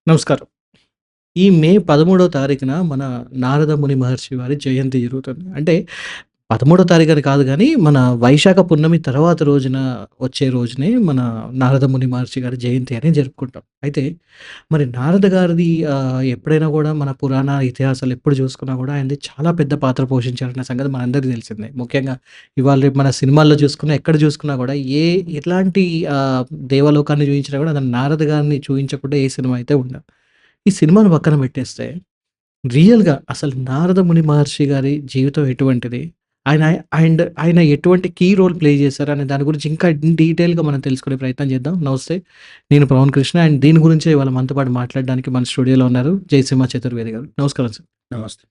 నమస్కారం. ఈ మే 13వ తారీఖున మన నారద ముని మహర్షి వారి జయంతి జరుగుతుంది. అంటే 13వ తారీఖని కాదు గానీ, మన వైశాఖ పున్నమి తర్వాత రోజున వచ్చే రోజునే మన నారద ముని మహర్షి గారి జయంతి అని జరుపుకుంటాం. అయితే మరి నారద గారిది ఎప్పుడైనా గూడా మన పురాణ ఇతిహాసాలు ఎప్పుడు చూసుకున్నా గూడా ఆయనది చాలా పెద్ద పాత్ర పోషించారన్న సంగతి మనందరికీ తెలిసిందే. ముఖ్యంగా ఇవాళ రేపు మన సినిమాల్లో చూసుకున్నా, ఎక్కడ చూసుకున్నా గూడా ఎట్లాంటి దేవలోకాన్ని చూయించినా గూడా అది నారద గారిని చూయించకుండా ఏ సినిమా అయితే ఉండదు. ఈ సినిమాను పక్కన పెట్టేస్తే, రియల్‌గా అసలు నారద ముని మహర్షి గారి జీవితం ఎటువంటిది? ఆయన ఆయన ఎటువంటి కీ రోల్ ప్లే చేశారు అనే దాని గురించి ఇంకా ఇన్ డీటెయిల్‌గా మనం తెలుసుకునే ప్రయత్నం చేద్దాం. నమస్తే. నేను పవన్ కృష్ణ అండ్ దీని గురించే ఇవాళ మనతో పాటు మాట్లాడడానికి మన స్టూడియోలో ఉన్నారు జయసింహ చతుర్వేది గారు. నమస్కారం సార్. నమస్తే.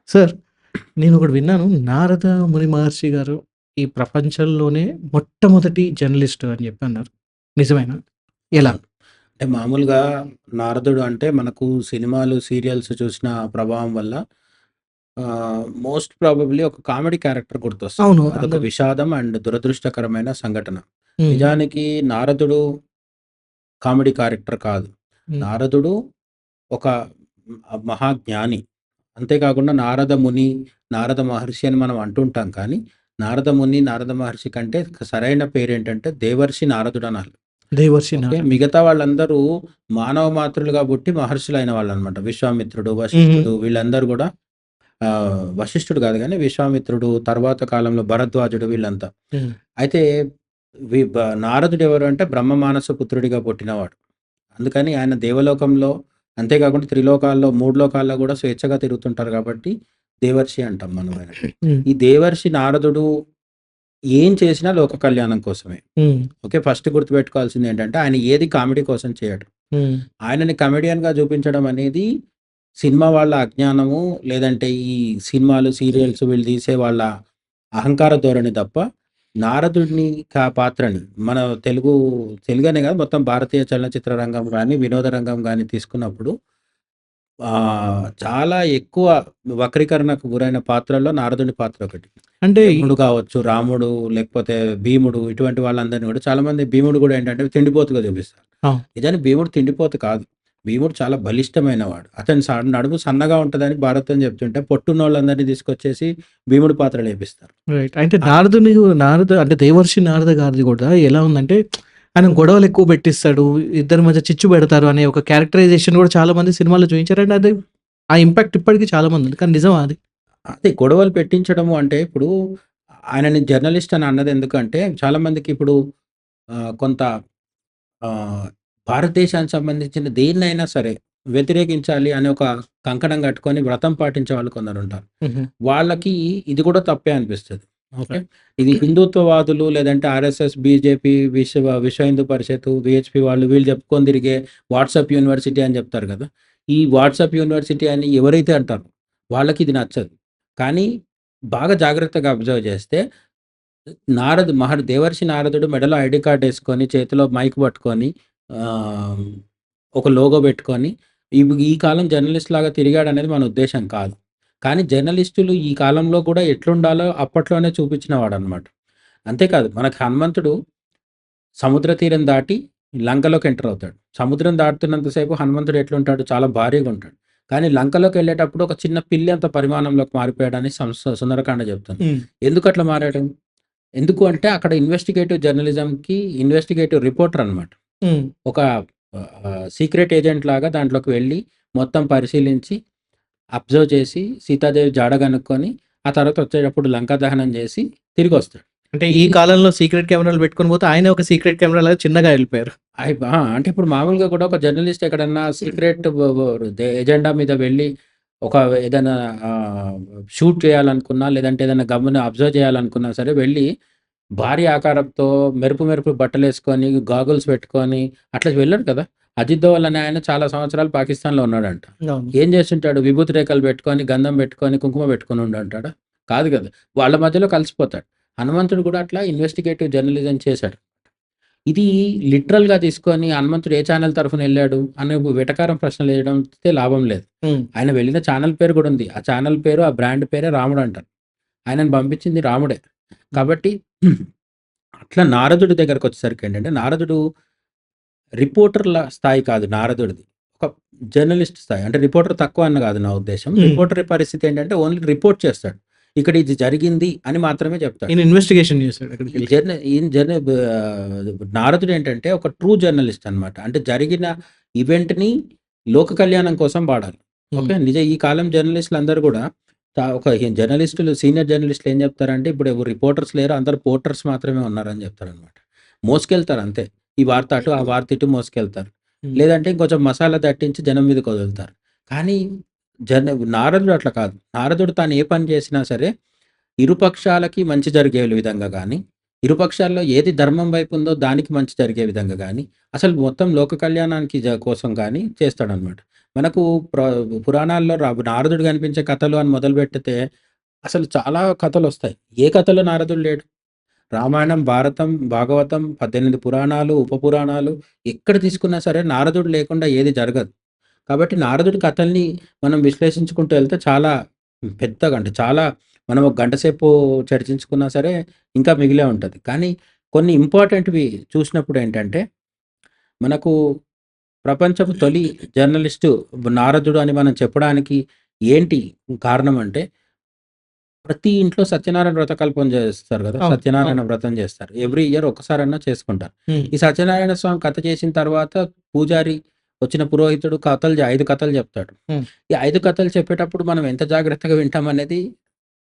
సార్, నేను ఒకటి విన్నాను. నారద ముని మహర్షి గారు ఈ ప్రపంచంలోనే మొట్టమొదటి జర్నలిస్టు అని చెప్పి అన్నారు. నిజమేనా? ఎలా? అవును. అంటే మామూలుగా నారదుడు అంటే మనకు సినిమాలు, సీరియల్స్ చూసిన ప్రభావం వల్ల మోస్ట్ ప్రాబబ్లీ ఒక కామెడీ క్యారెక్టర్ గుర్తొస్తది. అవును. అదొక అందరూ. విషాదం అండ్ దురదృష్టకరమైన సంఘటన. హ్మ్. నిజానికి నారదుడు కామెడీ క్యారెక్టర్ కాదు. హ్మ్. నారదుడు ఒక మహాజ్ఞాని. అంతేకాకుండా నారద ముని, నారద మహర్షి అని మనం అంటుంటాం కానీ, నారద ముని, నారద మహర్షి కంటే సరైన పేరేంటంటే దేవర్షి నారదుడు అనాలి. దేవర్షి ఓకే. నారద. మిగతా వాళ్ళందరూ మానవ మాతృలుగా పుట్టి మహర్షులైన వాళ్ళనమాట. విశ్వామిత్రుడు, హుహు. వశిష్ఠుడు వీళ్ళందరూ గూడా వశిష్ఠుడు గాదు గానీ విశ్వామిత్రుడు, తర్వాత కాలంలో భరద్వాజుడు వీళ్ళంతా. హ్మ్. అయితే నారదుడు ఎవరు అంటే బ్రహ్మ మానస పుత్రుడిగా పుట్టినవాడు. అందుకని ఆయన దేవలోకంలో అంతేకాకుండా త్రిలోకాల్లో, 3 లోకాల్లో గూడా స్వేచ్ఛగా తిరుగుతుంటారు గాబట్టి దేవర్షి అంటాం మనం ఆయనని. హ్మ్. ఈ దేవర్షి నారదుడు ఏం చేసినా లోక కళ్యాణం కోసమే. హ్మ్. ఓకే. ఫస్ట్ గుర్తుపెట్టుకోవాల్సిందేంటంటే ఆయన ఏది కామెడీ కోసం చేయడు. హ్మ్. ఆయనని కమెడియన్‌గా చూపించడం అనేది సినిమా వాళ్ళ అజ్ఞానము, లేదంటే ఈ సినిమాలు, సీరియల్స్ వీళ్ళు తీసే వాళ్ళ అహంకార ధోరణి తప్ప, నారదుడిని పాత్రని మన తెలుగనే కాదు మొత్తం భారతీయ చలనచిత్ర రంగం గాని, వినోద రంగం గాని తీసుకున్నప్పుడు చాలా ఎక్కువ వక్రీకరణకు గురైన పాత్రల్లో నారదుని పాత్ర ఒకటి. అంటే యముడు కావచ్చు, రాముడు లేకపోతే భీముడు ఇటువంటి వాళ్ళందరిని కూడా చాలామంది భీముడు కూడా ఏంటంటే తిండిపోతుగా చూపిస్తారు. ఆ! నిజానికి భీముడు తిండిపోతు కాదు. భీముడు చాలా బలిష్టమైనవాడు. అతని నడుము సన్నగా ఉంటదని భారతం చెప్తుంటే పొట్టున్నోళ్ళందరిని తీసుకొచ్చేసి భీముడి పాత్రలు ఏపిస్తారు. రైట్. అంటే ఆ! నారద అంటే దేవర్షి నారద గారిది గూడా ఎలా ఉందంటే, ఆయన గొడవలు ఎక్కువ పెట్టిస్తాడు. ఇద్దరి మధ్య చిచ్చు పెడతారు అనే ఒక క్యారెక్టరైజేషన్ గూడా చాలా మంది సినిమాలో చూయించారు. అండ్ అది ఆ ఇంపాక్ట్ ఇప్పటికి చాలా మంది కానీ నిజమా అది? అదే గొడవలు పెట్టించడము అంటే ఇప్పుడు ఆయనని జర్నలిస్ట్ అని అన్నది ఎందుకంటే చాలా మందికి ఇప్పుడు కొంత ఆహ్, భారతదేశానికి సంబంధించిన దేన్నైనా సరే వ్యతిరేకించాలి అనే ఒక కంకణం కట్టుకొని వ్రతం పాటించే వాళ్ళు కొందరుంటారు. హుహు. వాళ్ళకి ఇది కూడా తప్పే అనిపిస్తది. ఓకే. రైట్. ఇది హిందుత్వవాదులు లేదంటే ఆర్ఎస్ఎస్, బీజేపీ, విశ్వ హిందూ పరిషత్తు, వీహెచ్‌పీ వాళ్ళు వీళ్ళు చెప్పుకొని తిరిగే వాట్సాప్ యూనివర్సిటీ అని చెప్తారు కదా! ఈ వాట్సాప్ యూనివర్సిటీ అని ఎవరైతే అంటారో వాళ్ళకి ఇది నచ్చదు. కానీ బాగా జాగ్రత్తగా అబ్జర్వ్ చేస్తే దేవర్షి నారదుడు మెడలో ఐడీ కార్డ్ యేసుకొని, చేతిలో మైక్ పట్టుకొని ఆహ్, ఒక లోగో పెట్టుకొని ఈ కాలం జర్నలిస్ట్ లాగా తిరిగాడనేది మన ఉద్దేశ్యం కాదు. కానీ జర్నలిస్టులు ఈ కాలంలో కూడా ఎట్లుండాలో అప్పట్లోనే చూపించిన వాడనమాట. అంతేకాదు మనకు హనుమంతుడు సముద్ర తీరం దాటి లంకలోకి ఎంటర్ అవుతాడు. సముద్రం దాటుతున్నంత సేపు హనుమంతుడు ఎట్లుంటాడు? చాలా భారీగా ఉంటాడు. కానీ లంకలోకెళ్ళేటప్పుడు ఒక చిన్న పిల్లి అంత పరిమాణంలోకి మారిపోయాడని సుందరకాండ చెప్తుంది. హ్మ్. ఎందుకట్లా మారాడు? ఎందుకు అంటే అక్కడ ఇన్వెస్టిగేటివ్ జర్నలిజంకి ఇన్వెస్టిగేటివ్ రిపోర్టర్ అనమాట. హ్మ్. ఒక సీక్రెట్ ఏజెంట్ లాగా దాంట్లోకి వెళ్ళి మొత్తం పరిశీలించి, అబ్జర్వ్ చేసి, సీతాదేవి జాడ కనుక్కొని, ఆ తర్వాత వచ్చేటప్పుడు లంకా దహనం చేసి తిరిగొస్తాడు. అంటే ఈ ఇది కాలంలో సీక్రెట్ కెమెరాలు పెట్టుకొని పోతే ఆయనే ఒక సీక్రెట్ కెమెరాలాగా చిన్నగా ఎళ్ళిపోయారు. అంటే ఇప్పుడు మామూలుగా కూడా ఒక జర్నలిస్ట్ ఎక్కడన్నా సీక్రెట్ ఎజెండా మీద వెళ్ళి ఒక ఏదైనా ఆహ్, షూట్ చేయాలనుకున్నా, లేదంటే ఏదైనా గమ్మున అబ్జర్వ్ చేయాలనుకున్నా సరే వెళ్ళి భారీ ఆకారంతో మెరుపు మెరుపు బట్టలేసుకొని, గాగుల్స్ పెట్టుకొని అట్లా వెళ్ళడు కదా! అజిత్ దోవల్ అనే ఆయన చాలా సంవత్సరాలు పాకిస్తాన్‌లో ఉన్నాడంట. అవును. ఏం చేస్తుంటాడు? విభూతి రేఖలు పెట్టుకొని, గంధం పెట్టుకొని, కుంకుమ పెట్టుకొని ఉండంటాడా? కాదు కదా! వాళ్ళ మధ్యలో కలిసిపోతాడు. హనుమంతుడు కూడా అట్లా ఇన్వెస్టిగేటివ్ జర్నలిజం చేశాడు. ఇది లిటరల్‌గా తీసుకొని హనుమంతుడు ఏ ఛానెల్ తరఫున ఎళ్ళాడు అనే వెటకారం ప్రశ్నలేయడంతో లాభం లేదు. హ్మ్. ఆయన వెళ్ళిన ఛానెల్ పేరు కూడా ఉంది. ఆ ఛానెల్ పేరు, ఆ బ్రాండ్ పేరే రాముడంటారు. ఆయనను పంపించింది రాముడే. హ్మ్. కాబట్టి అట్లా నారదుడి దగ్గరకొచ్చేసరికేంటంటే, నారదుడు రిపోర్టర్‌ల స్థాయి కాదు నారదుడిది. ఒక జర్నలిస్ట్ స్థాయి. అంటే రిపోర్టర్ తక్కువ అని కాదు నా ఉద్దేశ్యం. రిపోర్టర్ పరిస్థితి ఏంటంటే ఓన్లీ రిపోర్ట్ చేస్తాడు. ఇక్కడ ఇది జరిగింది అని మాత్రమే చెప్తాడు. ఈయన ఇన్వెస్టిగేషన్ చేశాడు అక్కడికెళ్ళి. నారదుడు ఏంటంటే ఒక ట్రూ జర్నలిస్ట్ అన్నమాట. అంటే జరిగిన ఈవెంట్‌ని లోక కళ్యాణం కోసం వాడాలి. ఓకే. ఈ కాలం జర్నలిస్టులందరూ కూడా ఒక జర్నలిస్టులు సీనియర్ జర్నలిస్టులు ఏం చెప్తారంటే ఇప్పుడు రిపోర్టర్స్ లేరు. అందరూ పోర్టర్స్ మాత్రమే ఉన్నారని చెప్తారనమాట. మోసుకెళ్తారు అంతే. ఈ వార్త అటు, ఆ వార్త ఇటు మోసుకెళ్తారు. లేదంటే ఇంకొంచెం మసాలా దట్టించి జనం మీదకి వదులుతారు. కానీ నారదుడు అట్లా కాదు. నారదుడు తాను ఏ పని చేసినా సరే ఇరుపక్షాలకి మంచి జరిగే విధంగా గానీ, ఇరుపక్షాల్లో ఏది ధర్మం వైపు ఉందో దానికి మంచి జరిగే విధంగా గానీ, అసలు మొత్తం లోక కళ్యాణానికి కోసం గానీ చేస్తాడనమాట. మనకు పురాణాల్లో నారదుడు కనిపించే కథలు అని మొదలుపెడితే అసలు చాలా కథలొస్తాయి. ఏ కథలో నారదుడు లేడు? రామాయణం, భారతం, భాగవతం, 18 పురాణాలు, ఉప పురాణాలు ఎక్కడ తీసుకున్నా సరే నారదుడు లేకుండా ఏది జరగదు. కాబట్టి నారదుడి కథల్ని మనం విశ్లేషించుకుంటూ వెళ్తే చాలా పెద్దగా అంటే చాలా మనం ఒక గంట సేపు చర్చించుకున్నా సరే ఇంకా మిగిలే ఉంటది. కానీ కొన్ని ఇంపార్టెంట్‌వి చూసినప్పుడు ఏంటంటే, మనకు ప్రపంచపు తొలి జర్నలిస్టు నారదుడు అని మనం చెప్పడానికి ఏంటి కారణం అంటే, ప్రతి ఇంట్లో సత్యనారాయణ వ్రతకల్పం చేస్తారు కదా! అవును. సత్యనారాయణ అవును. వ్రతం చేస్తారు. ఎవ్రీ ఇయర్ ఒక్కసారన్నా చేసుకుంటారు. హ్మ్. ఈ సత్యనారాయణ స్వామి కథ చేసిన తర్వాత పూజారి వచ్చిన పురోహితుడు 5 కథలు చెప్తాడు. హ్మ్. ఈ 5 కథలు చెప్పేటప్పుడు మనం ఎంత జాగ్రత్తగా వింటామనేది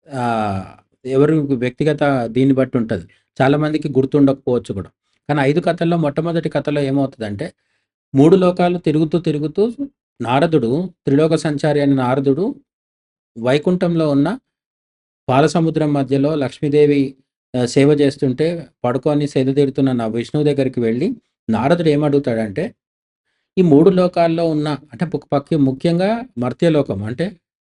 ఆహ్, ఎవరి వ్యక్తిగత దీన్ని బట్టి ఉంటది. చాలా మందికి గుర్తుండకపోవచ్చు కూడా. కానీ 5 కథల్లో మొట్టమొదటి కథలో ఏమవుతదంటే 3 లోకాలు తిరుగుతూ, తిరుగుతూ నారదుడు త్రిలోక సంచారి అయిన నారదుడు వైకుంఠంలో ఉన్న పాలసముద్రం మధ్యలో లక్ష్మీదేవి సేవ చేస్తుంటే పడుకొని సేద తీరుతున్న విష్ణువు దగ్గరికి వెళ్ళి నారదుడు ఏమడుగుతాడంటే, ఈ 3 లోకాల్లో ఉన్న అంటే ముఖ్యంగా మర్త్యలోకం అంటే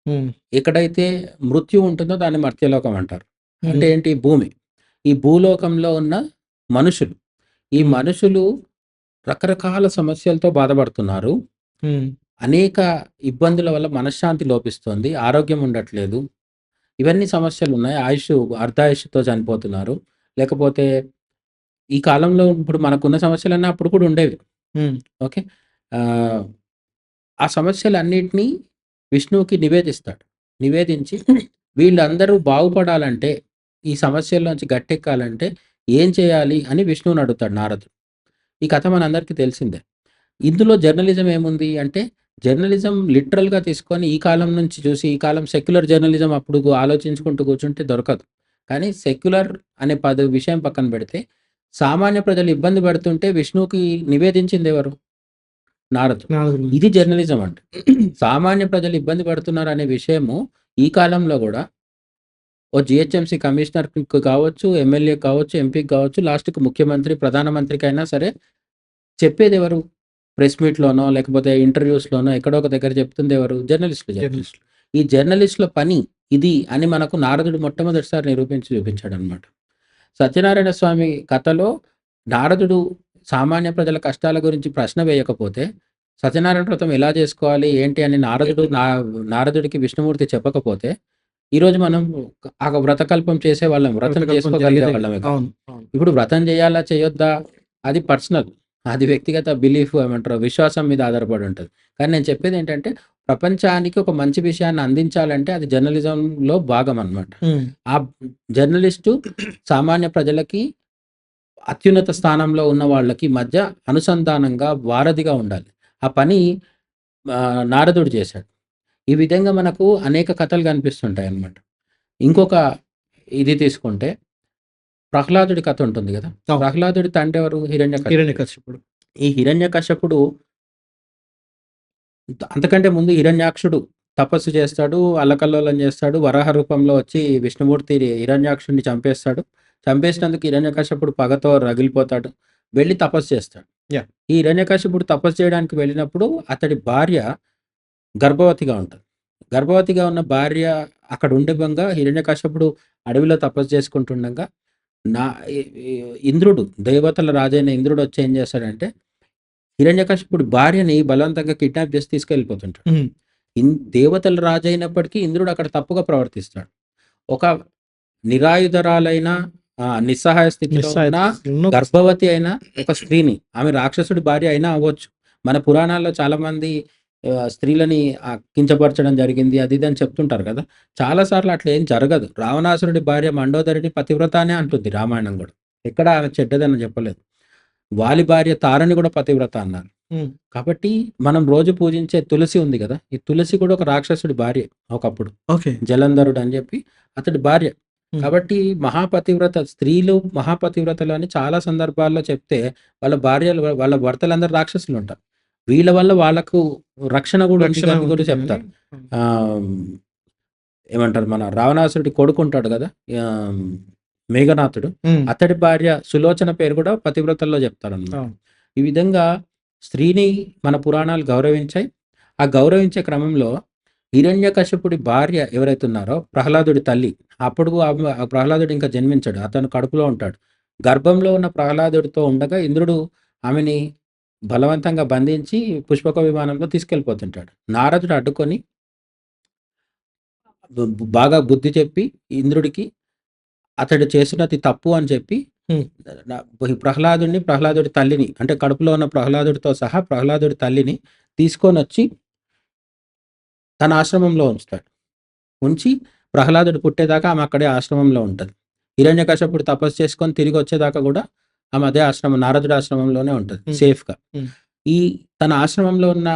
హ్మ్. ఎక్కడైతే మృత్యు ఉంటుందో దాన్ని మర్త్యలోకం అంటారు. అంటే హ్మ్. ఏంటి? భూమి. ఈ భూలోకంలో ఉన్న మనుషులు. ఈ హ్మ్. మనుషులు రకరకాల సమస్యలతో బాధపడుతున్నారు. హ్మ్. అనేక ఇబ్బందుల వల్ల మనశ్శాంతి లోపిస్తోంది. ఆరోగ్యం ఉండట్లేదు. ఇవన్నీ సమస్యలున్నాయి. అర్ధాయుష్‌తో చనిపోతున్నారు. లేకపోతే ఈ కాలంలో ఇప్పుడు మనకున్న సమస్యలన్నీ అప్పుడు కూడా ఉండేవి. హ్మ్. ఓకే. ఆహ్, ఆ సమస్యలన్నిటిని విష్ణువుకి నివేదిస్తాడు. నివేదించి వీళ్ళందరూ బాగుపడాలంటే, ఈ సమస్యల్లోంచి గట్టెక్కాలంటే ఏం చేయాలి అని విష్ణువుని అడుగుతాడు నారదుడు. ఈ కథ మనందరికీ తెలిసిందే. ఇందులో జర్నలిజం ఏముంది అంటే, జర్నలిజం లిటరల్‌గా తీసుకొని ఈ కాలం నుంచి చూసి, ఈ కాలం సెక్యులర్ జర్నలిజం అప్పుడు ఆలోచించుకుంటూ కూర్చుంటే దొరకదు. కానీ సెక్యులర్ అనే విషయం పక్కన పెడితే, సామాన్య ప్రజలు ఇబ్బంది పడుతుంటే విష్ణువుకి నివేదించిందెవరు? నారదుడు. నాలుగు ఇది జర్నలిజం అంటే. సామాన్య ప్రజలు ఇబ్బంది పడుతున్నారనే విషయము ఈ కాలంలో గూడా ఓ జీహెచ్ఎంసీ కమిషనర్‌కి కావచ్చు, ఎమ్మెల్యేకి కావచ్చు, ఎంపీకి కావచ్చు, లాస్ట్‌కి ముఖ్యమంత్రి, ప్రధానమంత్రికైనా సరే చెప్పేదెవరు? ప్రెస్ మీట్‌లోనో, లేకపోతే ఇంటర్‌వ్యూస్‌లోనో ఎక్కడో ఒక దగ్గర చెప్తుందెవరు? జర్నలిస్టులు చెప్తారు. జర్నలిస్టులు. ఈ జర్నలిస్టుల పని ఇది అని మనకు నారదుడు మొట్టమొదటిసారి నిరూపించి చూపించాడనమాట. సత్యనారాయణ స్వామి కథలో నారదుడు సామాన్య ప్రజల కష్టాల గురించి ప్రశ్న వేయకపోతే, సత్యనారాయణ వ్రతం ఎలా చేసుకోవాలి, ఏంటి అని నారదుడికి విష్ణుమూర్తి చెప్పకపోతే, ఈరోజు మనం ఆ వ్రతకల్పం చేసేవాళ్ళం. వ్రతం వ్రతకల్పం చేసుకోగలిగే జరిగేదే కాదు. వాళ్ళమే కాదు. అవును. అవును. ఇప్పుడు వ్రతం చేయాలా? చేయొద్దా? అది పర్సనల్. అది వ్యక్తిగత బిలీఫ్ ఏమంటారు విశ్వాసం మీద ఆధారపడి ఉంటది. కానీ నేను చెప్పేదేంటంటే, ప్రపంచానికి ఒక మంచి విషయాన్ని అందించాలంటే అది జర్నలిజంలో భాగమనమాట. హ్మ్. ఆ జర్నలిస్టు సామాన్య ప్రజలకి అత్యున్నత స్థానంలో ఉన్న వాళ్ళకి మధ్య అనుసంధానంగా, వారధిగా ఉండాలి. ఆ పని నారదుడు చేశాడు. ఈ విధంగా మనకు అనేక కథలు కనిపిస్తుంటాయన్నమాట. ఇంకొక ఇది తీసుకుంటే ప్రహ్లాదుడి కథ ఉంటుంది గదా! అవును. ప్రహ్లాదుడి తండ్రెవరు? హిరణ్యకశిపుడు. హిరణ్యకశిపుడు. ఈ హిరణ్యకశపుడు అంతకంటే ముందు హిరణ్యాక్షుడు తపస్సు చేస్తాడు, అల్లకల్లోలం చేస్తాడు. వరాహ రూపంలో వచ్చి విష్ణుమూర్తి హిరణ్యాక్షుడిని చంపేస్తాడు. చంపేసినందుకు హిరణ్యకశపుడు పగతో రగిలిపోతాడు. వెళ్లి తపస్సు చేస్తాడు. యాహ్! ఈ హిరణ్యకశిపుడు తపస్సు చేయడానికి వెళ్ళినప్పుడు అతడి భార్య గర్భవతిగా ఉంటది. గర్భవతిగా ఉన్న భార్య అక్కడ ఉండివంగా హిరణ్యకశపుడు అడవిలో తపస్సు చేసుకుంటుండగా నా ఇ ఇ ఇంద్రుడు దేవతల రాజైన ఇంద్రుడు వచ్చి ఏం చేస్తాడంటే హిరణ్యకశిపుడి భార్యని బలవంతంగా కిడ్నాప్ చేసి తీసుకెళ్ళిపోతుంటాడు. హ్మ్. దేవతల రాజైనప్పటికీ ఇంద్రుడు అక్కడ తప్పుగా ప్రవర్తిస్తాడు. ఒక నిరాయుధరాలైన నిస్సహాయ స్థితిలో ఉన్న నిస్సహాయతలో గర్భవతి అయిన ఒక స్త్రీని ఆమె రాక్షసుడి భార్య అయినా అవ్వచ్చు. మన పురాణాల్లో చాలామంది స్త్రీలని కించపరచడం జరిగింది. అది ఇది అని చెప్తుంటారు కదా! చాలా సార్లు అట్లా ఏం జరగదు. రావణాసురుడి భార్య మండోదరిని పతివ్రత అనే అంటుంది రామాయణం గూడా. ఎక్కడ ఆమె చెడ్డదని చెప్పలేదు. వాలి భార్య తారని కూడా పతివ్రత అన్నారు. హ్మ్. కాబట్టి మనం రోజు పూజించే తులసి ఉంది గదా! ఈ తులసి కూడా ఒక రాక్షసుడి భార్య ఒకప్పుడు. ఓకే. జలంధరుడు అని చెప్పి అతడి భార్య. హ్మ్. కాబట్టి మహాపతివ్రత స్త్రీలు మహాపతివ్రతలు అని చాలా సందర్భాల్లో చెప్తే వాళ్ళ భార్యలు వాళ్ళ భర్తలందరూ రాక్షసులుంటారు. వీళ్ళ వల్ల వాళ్ళకు రక్షణ గూడా ఉంది రక్షణ అని కూడా ఉంటుందని. చెప్తారు. హ్మ్. ఆహ్, ఏమంటారు మన రావణాసురుడి కొడుకుంటాడు గదా! ఆహ్, మేఘనాథుడు. హ్మ్. అతడి భార్య సులోచన పేరు కూడా పతివ్రతల్లో చెప్తారనమాట. అవును. ఈ విధంగా స్త్రీని మన పురాణాలు గౌరవించాయి. ఆ గౌరవించే క్రమంలో హిరణ్యకశిపుడి భార్య ఎవరైతే ఉన్నారో ప్రహ్లాదుడి తల్లి. అప్పుడు ఆ ప్రహ్లాదుడు ఇంకా జన్మించడు. అతను కడుపులో ఉంటాడు. గర్భంలో ఉన్న ప్రహ్లాదుడితో ఉండగా ఇంద్రుడు ఆమెని బలవంతంగా బంధించి పుష్పక విమానంలో తీసుకెళ్ళిపోతుంటాడు. నారదుడు అడ్డుకొని బాగా బుద్ధి చెప్పి ఇంద్రుడికి అతడు చేసినది తప్పు అని చెప్పి హ్మ్. ప్రహ్లాదుడి తల్లిని అంటే కడుపులో ఉన్న ప్రహ్లాదుడితో సహా ప్రహ్లాదుడి తల్లిని తీసుకొనొచ్చి తన ఆశ్రమంలో ఉంచుతాడు. ఉంచి ప్రహ్లాదుడు పుట్టేదాకా ఆమె అక్కడే ఆశ్రమంలో ఉంటది. హిరణ్యకశపుడు తపస్సు చేసుకొని తిరిగొచ్చేదాకా గూడా ఆమె అదే ఆశ్రమం నారదుడి ఆశ్రమంలోనే ఉంటది హ్మ్. సేఫ్‌గా. హ్మ్. ఈ తన ఆశ్రమంలో ఉన్న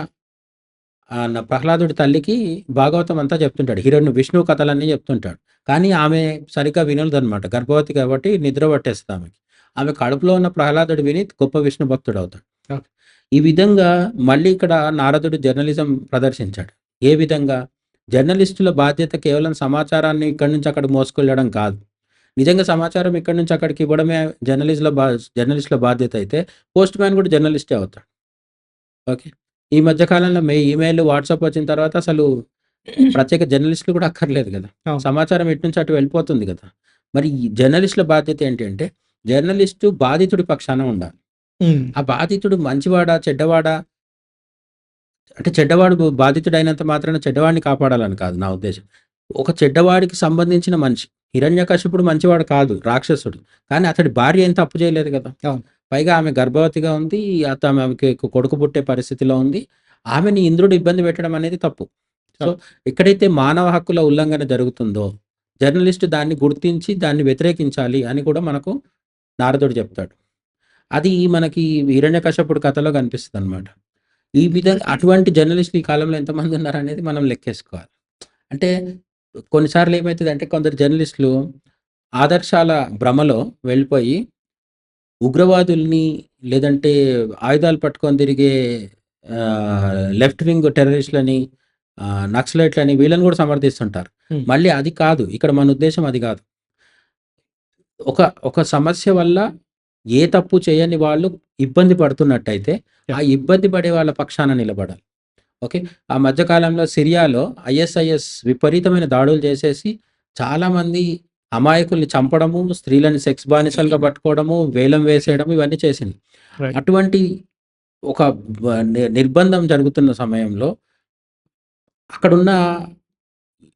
ప్రహ్లాదుడి తల్లికి భాగవతం అంతా చెప్తుంటాడు. విష్ణువు కథలన్నీ చెప్తుంటాడు. కానీ ఆమె సరిగ్గా వినదనమాట. గర్భవతి కాబట్టి నిద్ర పట్టేస్తది ఆమెకి. ఆమె కడుపులో ఉన్న ప్రహ్లాదుడు విని గొప్ప విష్ణు భక్తుడవుతాడు. ఓకే. ఈ విధంగా మళ్ళీ ఇక్కడ నారదుడు జర్నలిజం ప్రదర్శించాడు. ఏ విధంగా? జర్నలిస్టుల బాధ్యత కేవలం సమాచారాన్ని ఇక్కడి నుంచి అక్కడికి మోసుకెళ్ళడం కాదు. నిజంగా సమాచారం ఇక్కడి నుంచి అక్కడికి ఇవ్వడమే జర్నలిస్టుల బాధ్యత అయితే, పోస్ట్ మ్యాన్ కూడా జర్నలిస్టే అవుతాడు. ఓకే. ఈ మధ్య కాలంలో ఈమెయిల్, వాట్సాప్ వచ్చిన తర్వాత అసలు ప్రత్యేక జర్నలిస్టులు కూడా అక్కర్లేదు గదా! అవును. సమాచారం ఇటు నుంచి అటు వెళ్ళిపోతుంది గదా! మరి ఈ జర్నలిస్టుల బాధ్యత ఏంటి అంటే, జర్నలిస్టు బాధితుడి పక్షాన ఉండాలి. హ్మ్. ఆ బాధితుడు మంచివాడా? చెడ్డవాడా? అంటే చెడ్డవాడు బాధితుడైనంత మాత్రాన చెడ్డవాడిని కాపాడాలని కాదు నా ఉద్దేశ్యం. ఒక చెడ్డవాడికి సంబంధించిన మనిషి. హిరణ్యకశిపుడు మంచివాడు కాదు, రాక్షసుడు. కానీ అతడి భార్య ఏం తప్పు చేయలేదు గదా! అవును. పైగా ఆమె గర్భవతిగా ఉంది. ఆమెకి కొడుకు పుట్టే పరిస్థితిలో ఉంది. ఆమెని ఇంద్రుడు ఇబ్బంది పెట్టడం అనేది తప్పు. సో, అవును. ఎక్కడైతే మానవ హక్కుల ఉల్లంఘన జరుగుతుందో, జర్నలిస్టు దాన్ని గుర్తించి దాన్ని వ్యతిరేకించాలి అని కూడా మనకు నారదుడు చెప్తాడు. అది మనకి హిరణ్యకశపుడు కథలో కనిపిస్తదనమాట. ఈ విధంగా అటువంటి జర్నలిస్టులు ఈ కాలంలో ఎంతమంది ఉన్నారనేది మనం లెక్కేసుకోవాలి. అంటే కొన్నిసార్లు ఏమైతదంటే కొందరు జర్నలిస్టులు ఆదర్శాల భ్రమలో వెళ్ళిపోయి ఉగ్రవాదుల్ని లేదంటే ఆయుధాలు పట్టుకొని తిరిగే లెఫ్ట్ వింగ్ టెర్రరిస్ట్‌లని, నక్సలైట్‌లని వీళ్ళని కూడా సమర్థిస్తుంటారు. హ్మ్. మళ్ళీ అది కాదు. ఇక్కడ మన ఉద్దేశ్యం అది కాదు. ఒక ఒక సమస్య వల్ల ఏ తప్పు చేయని వాళ్ళు ఇబ్బంది పడుతున్నట్టయితే, ఆ యాహ్! ఇబ్బంది పడే వాళ్ళ పక్షాన నిలబడాలి. ఓకే. ఆ మధ్య కాలంలో సిరియాలో ఐఎస్ఐఎస్ విపరీతమైన దాడులు చేసేసి చాలామంది అమాయకుల్ని చంపడము, స్త్రీలని సెక్స్ బానిసలుగా పట్టుకోవడము, వేలం వేసేయడం ఇవన్నీ చేసింది. రైట్. అటువంటి ఒక నిర్బంధం జరుగుతున్న సమయంలో అక్కడున్న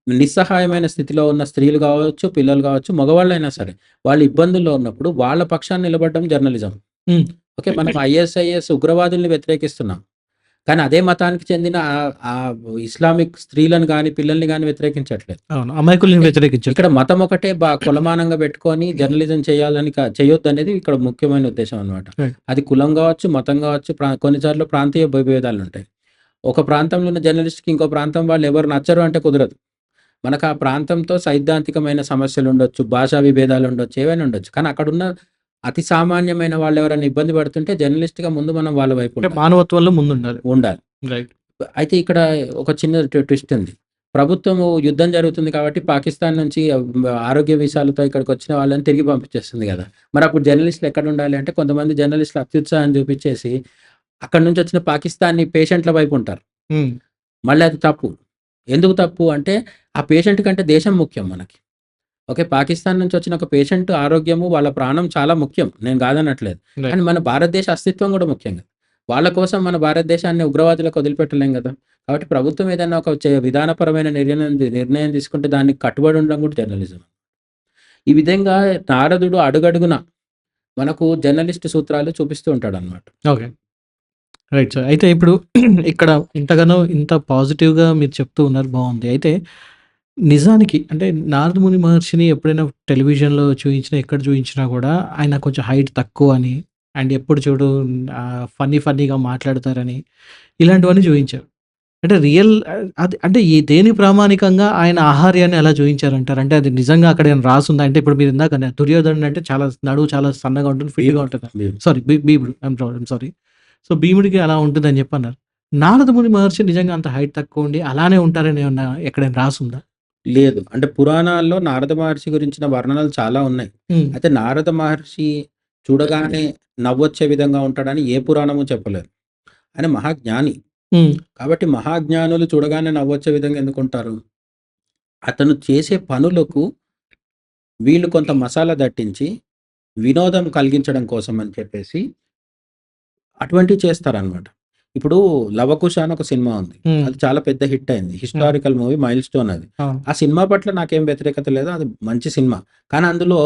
నిస్సహాయమైన స్థితిలో ఉన్న స్త్రీలు గావచ్చు, పిల్లలు గావచ్చు, మగవాళ్ళైనా సరే వాళ్ళు ఇబ్బందుల్లో ఉన్నప్పుడు వాళ్ళ పక్షాన నిలబడడం జర్నలిజం. హ్మ్. ఓకే. మనం ఐఎస్ఐఎస్ ఉగ్రవాదుల్ని వ్యతిరేకిస్తున్నాం. కానీ అదే మతానికి చెందిన ఇస్లామిక్ స్త్రీలను గాని, పిల్లల్ని గాని వ్యతిరేకించట్లేదు. అవును. అమాయకుల్ని అంటే ఇక్కడ వ్యతిరేకించట్లేదు. మతం ఒకటే కొలమానంగా పెట్టుకొని జర్నలిజం చేయాలని చేయొద్దనేది ఇక్కడ ముఖ్యమైన ఉద్దేశ్యం అన్నమాట. రైట్. అది కులం గావచ్చు, మతం గావచ్చు, కొన్నిసార్లు ప్రాంతీయ విభేదాలుంటాయి. ఒక ప్రాంతంలో ఉన్న జర్నలిస్ట్‌కి ఇంకో ప్రాంతం వాళ్ళు ఎవరు నచ్చరు అంటే కుదరదు. మనకు ఆ ప్రాంతంతో సైద్ధాంతికమైన సమస్యలుండొచ్చు, భాషా విభేదాలుండొచ్చు, ఏవైనా ఉండొచ్చు. కానీ అక్కడున్న అతి సామాన్యమైన వాళ్ళెవరైనా ఇబ్బంది పడుతుంటే జర్నలిస్ట్‌గా ముందు మనం వాళ్ళ వైపు అంటే మానవత్వంలో ముందుండాలి. ఉండాలి. రైట్. అయితే ఇక్కడ ఒక చిన్న ట్విస్ట్ ఉంది. ప్రభుత్వము యుద్ధం జరుగుతుంది కాబట్టి పాకిస్తాన్ నుంచి ఆరోగ్య వీసాలతో ఇక్కడికొచ్చిన వాళ్ళని తిరిగి పంపించేస్తుంది గదా! మరప్పుడు జర్నలిస్టులు ఎక్కడుండాలి అంటే కొంతమంది జర్నలిస్టులు అత్యుత్సాహం చూపించేసి అక్కడి నుంచొచ్చిన పాకిస్తానీ పేషెంట్‌ల వైపు ఉంటారు. హ్మ్. మళ్ళీ అది తప్పు. ఎందుకు తప్పు అంటే ఆ పేషెంట్ కంటే దేశం ముఖ్యం మనకి. ఓకే. పాకిస్తాన్ నుంచి వచ్చిన ఒక పేషెంట్ ఆరోగ్యము, వాళ్ళ ప్రాణం చాలా ముఖ్యం. నేను కాదనట్లేదు. రైట్. కానీ మన భారతదేశ అస్తిత్వం గూడా ముఖ్యం గదా! వాళ్ళ కోసం మన భారతదేశాన్ని ఉగ్రవాదులకు వదిలిపెట్టలేం గదా! కాబట్టి ప్రభుత్వం ఏదైనా ఒక విధానపరమైన నిర్ణయం తీసుకుంటే దానికి కట్టుబడి ఉండడం కూడా జర్నలిజం. ఈ విధంగా నారదుడు అడుగడుగునా మనకు జర్నలిస్ట్ సూత్రాలు చూపిస్తూ ఉంటాడనమాట. ఓకే. Right sir. అయితే ఇప్పుడు ఇక్కడ ఇంతగానో ఇంత పాజిటివ్‌గా మీరు చెప్తూ ఉన్నారు బావుంది. అయితే నిజానికి అంటే నారదముని మహర్షిని ఎప్పుడైనా టెలివిజన్‌లో చూయించినా, ఎక్కడ చూయించినా గూడా ఆయన కొంచెం హైట్ తక్కువని అండ్ ఎప్పుడు చూడు ఫన్నీగా మాట్లాడతారని ఇలాంటివన్నీ చూయించారు. అంటే రియల్ అది అంటే దేని ప్రామాణికంగా ఆయన ఆహార్యాన్ని అలా చూయించారంటారు? అంటే అది నిజంగా అక్కడ ఏమైనా రాసుందా? అంటే ఇప్పుడు మీరు ఇందాక అన్నారు దుర్యోధనుడు అంటే చాలా నడుము చాలా సన్నగా ఉంటుంది, ఫిట్‌గా భీముడు. ఉంటదని. భీముడు. సారీ భీముడు. I'm sorry. సో, భీముడికి అలా ఉంటుందని చెప్పన్నారు. నారదముని మహర్షి నిజంగా అంత హైట్ తక్కువుండి అలానే ఉంటారని ఏమన్నా ఎక్కడైనా రాసుందా? లేదు. అంటే పురాణాల్లో నారద మహర్షి గురించిన వర్ణనలు చాలా ఉన్నాయి. హ్మ్. అయితే నారద మహర్షి చూడగానే నవ్వొచ్చే విధంగా ఉంటాడని ఏ పురాణము చెప్పలేదు. ఆయన మహాజ్ఞాని. హ్మ్. కాబట్టి మహాజ్ఞానులు చూడగానే నవ్వొచ్చే విధంగా ఎందుకుంటారు? అతను చేసే పనులకు వీళ్ళు కొంత మసాలా దట్టించి, వినోదం కలిగించడం కోసం అని చెప్పేసి అటువంటివి చేస్తారనమాట. ఇప్పుడు 'లవకుశ' అని ఒక సినిమా ఉంది. హ్మ్. అది చాలా పెద్ద హిట్ అయింది. హ్మ్. హిస్టారికల్ మూవీ, మైల్ స్టోన్ అది. అవును. ఆ సినిమా పట్ల నాకేం వ్యతిరేకత లేదు. అది మంచి సినిమా. కానీ అందులో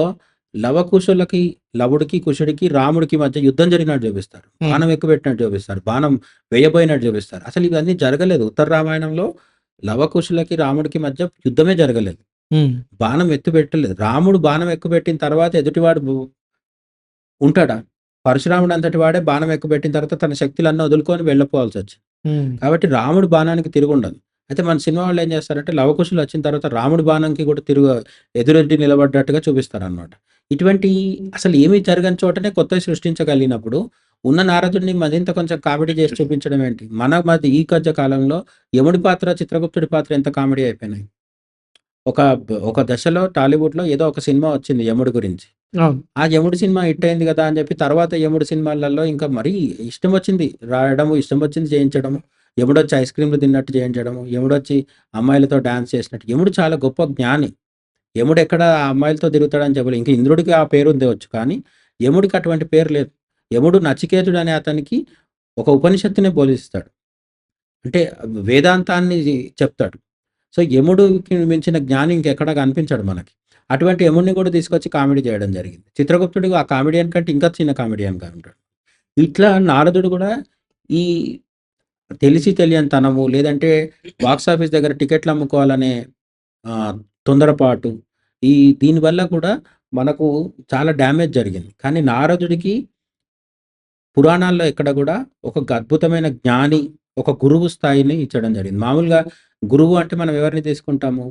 లవకుశులకి, లవుడికి, కుశుడికి, రాముడికి మధ్య యుద్ధం జరిగినట్టు చూపిస్తారు. హ్మ్. బాణం ఎక్కుపెట్టినట్టు చూపిస్తారు. బాణం వేయబోయినట్టు చూపిస్తారు. అసలు ఇవన్నీ జరగలేదు. ఉత్తర రామాయణంలో లవకుశులకి, రాముడికి మధ్య యుద్ధమే జరగలేదు. హ్మ్. బాణం ఎక్కుపెట్టలేదు. రాముడు బాణం ఎక్కుపెట్టిన తర్వాత ఎదుటివాడు ఉంటాడా? పరశురాముడు అంతటి వాడే బాణం ఎక్కుపెట్టిన తర్వాత తన శక్తులన్నీ వదులుకొని వెళ్ళిపోవాల్సొచ్చింది. హ్మ్. కాబట్టి రాముడి బాణానికి తిరుగుండదు. అయితే మన సినిమా వాళ్ళేం చేస్తారంటే లవకుశులు వచ్చిన తర్వాత రాముడి బాణంకి కూడా ఎదురొడ్డి నిలబడ్డట్టుగా చూపిస్తారనమాట. ఇటువంటి అసలు ఏమీ జరగని చోటనే కొత్తవి సృష్టించగలిగినప్పుడు ఉన్న నారదుడిని మరింత కొంచెం కామెడీ చేసి చూపించడం ఏంటి? మన మధ్య ఈ మధ్య కాలంలో యముడి పాత్ర, చిత్రగుప్తుడి పాత్ర ఎంత కామెడీ అయిపోయినాయి. ఒక దశలో టాలీవుడ్‌లో ఏదో ఒక సినిమా వచ్చింది యముడి గురించి. అవును. ఆ 'యముడు' సినిమా హిట్ అయింది గదా! అని జెప్పి తర్వాత 'యముడు' సినిమాలలో ఇంకా మరీ ఇష్టం వచ్చింది రాయడము, ఇష్టం వచ్చింది చేయించడము. యముడొచ్చి ఐస్ క్రీమ్‌లు తిన్నట్టు చేయించడము, యముడొచ్చి అమ్మాయిలతో డాన్స్ చేసినట్టు. యముడు చాలా గొప్ప జ్ఞాని. యముడెక్కడ ఆ అమ్మాయిలతో తిరుగుతాడని చెప్పలే. ఇంక ఇంద్రుడికి ఆ పేరుండవచ్చు కానీ, యముడికి అటువంటి పేరు లేదు. యముడు నచికేతుడు అనే అతనికి ఒక ఉపనిషత్తునే బోధిస్తాడు. అంటే వేదాంతాన్ని చెప్తాడు. సో, యముడుకి మించిన జ్ఞాని ఇంకెక్కడ కనిపించడు మనకి. అటువంటి యముడిని కూడా తీసుకొచ్చి కామెడీ చేయడం జరిగింది. చిత్రగుప్తుడు ఆ కామెడియన్ కంటే ఇంకా చిన్న కామెడియన్‌గా ఉంటాడు. ఇట్లా నారదుడు కూడా ఈ తెలిసి తెలియనితనము లేదంటే బాక్స్ ఆఫీస్ దగ్గర టికెట్లు అమ్ముకోవాలనే తొందరపాటు ఈ దీనివల్ల కూడా మనకు చాలా డ్యామేజ్ జరిగింది. కానీ నారదుడికి పురాణాల్లో ఎక్కడ గూడా ఒక అద్భుతమైన జ్ఞాని, ఒక గురువు స్థాయిని ఇచ్చడం జరిగింది. మామూలుగా గురువు అంటే మనం ఎవరిని తీసుకుంటాము?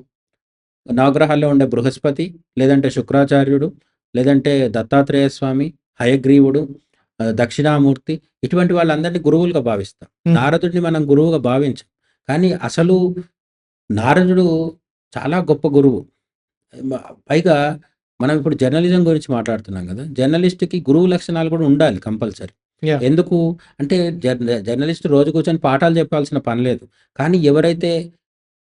నవగ్రహాల్లో ఉండే బృహస్పతి, లేదంటే శుక్రాచార్యుడు, లేదంటే దత్తాత్రేయ స్వామి, హయగ్రీవుడు, దక్షిణామూర్తి ఇటువంటి వాళ్ళందరిని గురువులుగా భావిస్తాం. హ్మ్. నారదుడిని మనం గురువుగా భావించం. కానీ అసలు నారదుడు చాలా గొప్ప గురువు. మ పైగా మనం ఇప్పుడు జర్నలిజం గురించి మాట్లాడుతున్నాం గదా! జర్నలిస్ట్‌కి గురువు లక్షణాలు గూడా ఉండాలి కంపల్సరీ. యాహ్! ఎందుకు అంటే జర్నలిస్ట్ రోజు కూర్చొని పాఠాలు చెప్పాల్సిన పని లేదు. కానీ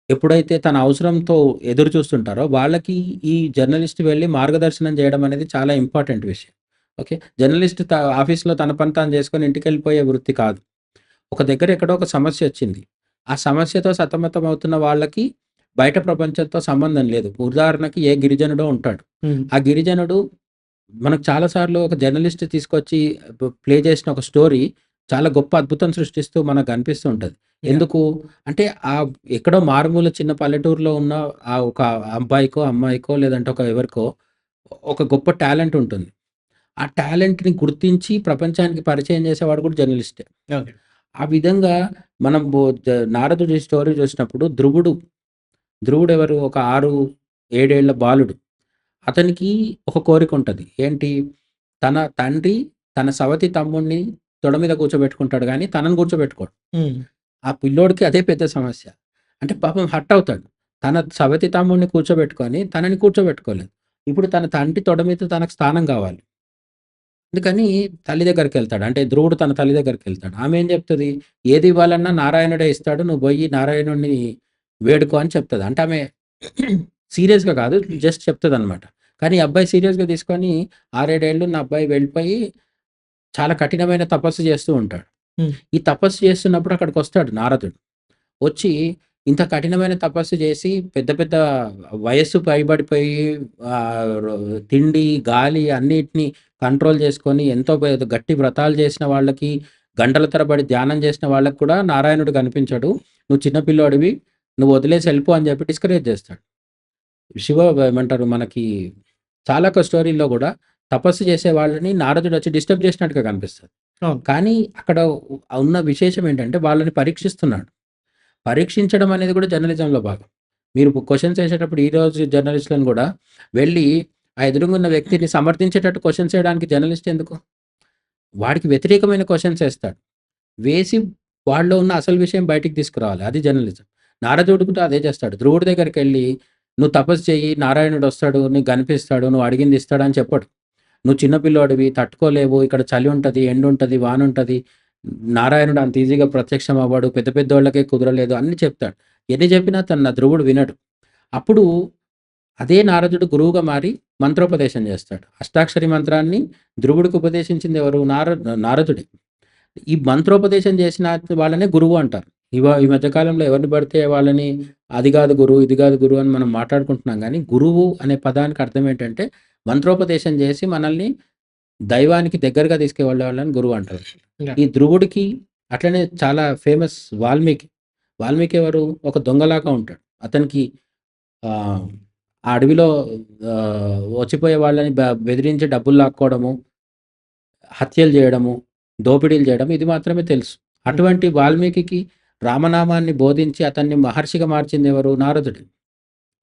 ఎప్పుడైతే తన అవసరంతో ఎదురు చూస్తుంటారో వాళ్ళకి ఈ జర్నలిస్ట్ వెళ్లి మార్గదర్శనం చేయడం అనేది చాలా ఇంపార్టెంట్ విషయం. ఓకే. జర్నలిస్ట్ ఆఫీస్‌లో తన పని తాను చేసుకొని ఇంటికెళ్ళిపోయే వృత్తి కాదు. ఒక దగ్గర ఎక్కడో ఒక సమస్యొచ్చింది. ఆ సమస్యతో సతమతమవుతున్న వాళ్ళకి బయట ప్రపంచంతో సంబంధం లేదు. ఉదాహరణకి ఏ గిరిజనుడో ఉంటాడు. హ్మ్. ఆ గిరిజనుడు మనకు చాలా సార్లు ఒక జర్నలిస్ట్ తీసుకొచ్చి ప్లే చేసిన ఒక స్టోరీ చాలా గొప్ప అద్భుతం సృష్టిస్తూ మనకు కనిపిస్తూ ఉంటది. యాహ్! ఎందుకు అంటే ఎక్కడో మారుమూల చిన్న పల్లెటూరులో ఉన్న ఒక అబ్బాయికో, అమ్మాయికో లేదంటే ఎవరికో ఒక గొప్ప టాలెంట్ ఉంటుంది. ఆ టాలెంట్‌ని గుర్తించి ప్రపంచానికి పరిచయం చేసేవాడు కూడా జర్నలిస్టే. ఓకే. ఆ విధంగా మనం నారదుడి స్టోరీ చూసినప్పుడు ధ్రువుడెవరు? ఒక 6, 7 ఏళ్ల బాలుడు. అతనికి ఒక కోరికుంటది. ఏంటి? తన తండ్రి తన సవతి తమ్ముడిని తొడ మీద కూర్చోబెట్టుకుంటాడు గానీ, తనని కూర్చోబెట్టుకోడు. హ్మ్. ఆ పిల్లోడికి అదే పెద్ద సమస్య. అంటే పాపం హర్ట్ అవుతాడు. తన సవతి తమ్ముడిని కూర్చోబెట్టుకొని, తనని కూర్చోబెట్టుకోలేదు. ఇప్పుడు తన తండ్రి తొడ మీద తనకు స్థానం గావాలి. అందుకని తల్లి దగ్గరికెళ్తాడు. అంటే ధ్రువుడు తన తల్లి దగ్గరికెళ్తాడు. ఆమె ఏం చెప్తది? ఏది ఇవ్వాలన్నా నారాయణుడే ఇస్తాడు. నువ్వు బోయి నారాయణుడిని వేడుకో అని చెప్తది. అంటే ఆమె సీరియస్‌గా కాదు. జస్ట్ చెప్తదనమాట. కానీ ఈ అబ్బాయి సీరియస్‌గా తీసుకొని 6, 7 ఏళ్ళు ఉన్న అబ్బాయి వెళ్ళిపోయి చాలా కఠినమైన తపస్సు చేస్తూ ఉంటాడు. హ్మ్. ఈ తపస్సు చేస్తున్నప్పుడు అక్కడికొస్తాడు నారదుడు. వచ్చి ఇంత కఠినమైన తపస్సు చేసి పెద్ద పెద్ద వయస్సు పైబడిపోయి రొ తిండి, గాలి అన్నిటిని కంట్రోల్ చేసుకొని ఎంతో గట్టి వ్రతాలు చేసిన వాళ్ళకి గంటల తరబడి ధ్యానం చేసిన వాళ్ళకి కూడా నారాయణుడు కనిపించడు. నువ్వు చిన్న పిల్లోడివి. నువ్వు వదిలేసి ఎళ్ళిపో అని చెప్పి డిస్కరేజ్ చేస్తాడు. శివ ఏమంటారు మనకి చాలాక స్టోరీల్లో గూడా తపస్సు చేసే వాళ్ళని నారదుడొచ్చి డిస్టర్బ్ చేసినట్టుగా కనిపిస్తది. అవును. కానీ అక్కడ ఉన్న విశేషం ఏంటంటే వాళ్ళని పరీక్షిస్తున్నాడు. పరీక్షించడం అనేది కూడా జర్నలిజంలో భాగం. మీరు క్వెషన్స్ ఏసేటప్పుడు ఈరోజు జర్నలిస్టులను గూడా వెళ్ళి ఆ ఎదురుగున్న వ్యక్తిని సమర్థించేటట్టు క్వెషన్స్ ఏయడానికి జర్నలిస్ట్ ఎందుకు? వాడికి వ్యతిరేకమైన క్వెషన్స్ ఏస్తాడు. వేసి వాళ్ళలో ఉన్న అసలు విషయం బయటికి తీసుకురావాలి. అది జర్నలిజం. నారదుడు కూడా అదే చేస్తాడు. ధ్రువుడి దగ్గరికెళ్ళి నువ్వు తపస్సు చెయ్యి, నారాయణుడొస్తాడు, నీకు కనిపిస్తాడు, నువ్వు అడిగింది ఇస్తాడని చెప్పడు. నువ్వు చిన్న పిల్లోడివి, తట్టుకోలేవు, ఇక్కడ చలి ఉంటది, ఎండుంటది, వానుంటది. నారాయణుడు అంత ఈజీగా ప్రత్యక్షం అవ్వడు, పెద్ద పెద్దోళ్ళకే కుదరలేదు అన్నీ చెప్తాడు. ఎన్ని చెప్పినా తన ధ్రువుడు వినడు. అప్పుడు అదే నారదుడు గురువుగా మారి మంత్రోపదేశం చేస్తాడు. అష్టాక్షరి మంత్రాన్ని ధ్రువుడికి ఉపదేశించింది ఎవరు? నారదుడే. ఈ మంత్రోపదేశం చేసిన వాళ్ళనే గురువు అంటారు. ఈ మధ్య కాలంలో ఎవరిని పడితే వాళ్ళని అది కాదు గురువు, ఇది కాదు గురువు అని మనం మాట్లాడుకుంటున్నాం గానీ, గురువు అనే పదానికి అర్థం ఏంటంటే మంత్రోపదేశం చేసి మనల్ని దైవానికి దగ్గరగా తీసుకెళ్ళే వాళ్ళని గురువు అంటారు. యాహ్! ఈ ధ్రువుడికి అట్లనే చాలా ఫేమస్ వాల్మీకి. వాల్మీకి ఎవరు? ఒక దొంగలాగా ఉంటాడు. అతనికి ఆహ్, ఆ అడవిలో వచ్చిపోయే వాళ్ళని బెదిరించి డబ్బులు లాక్కోవడము, హత్యలు చేయడము, దోపిడీలు చేయడం ఇది మాత్రమే తెలుసు. అటువంటి వాల్మీకికి రామనామాన్ని బోధించి అతన్ని మహర్షిగా మార్చింది ఎవరు? నారదుడు.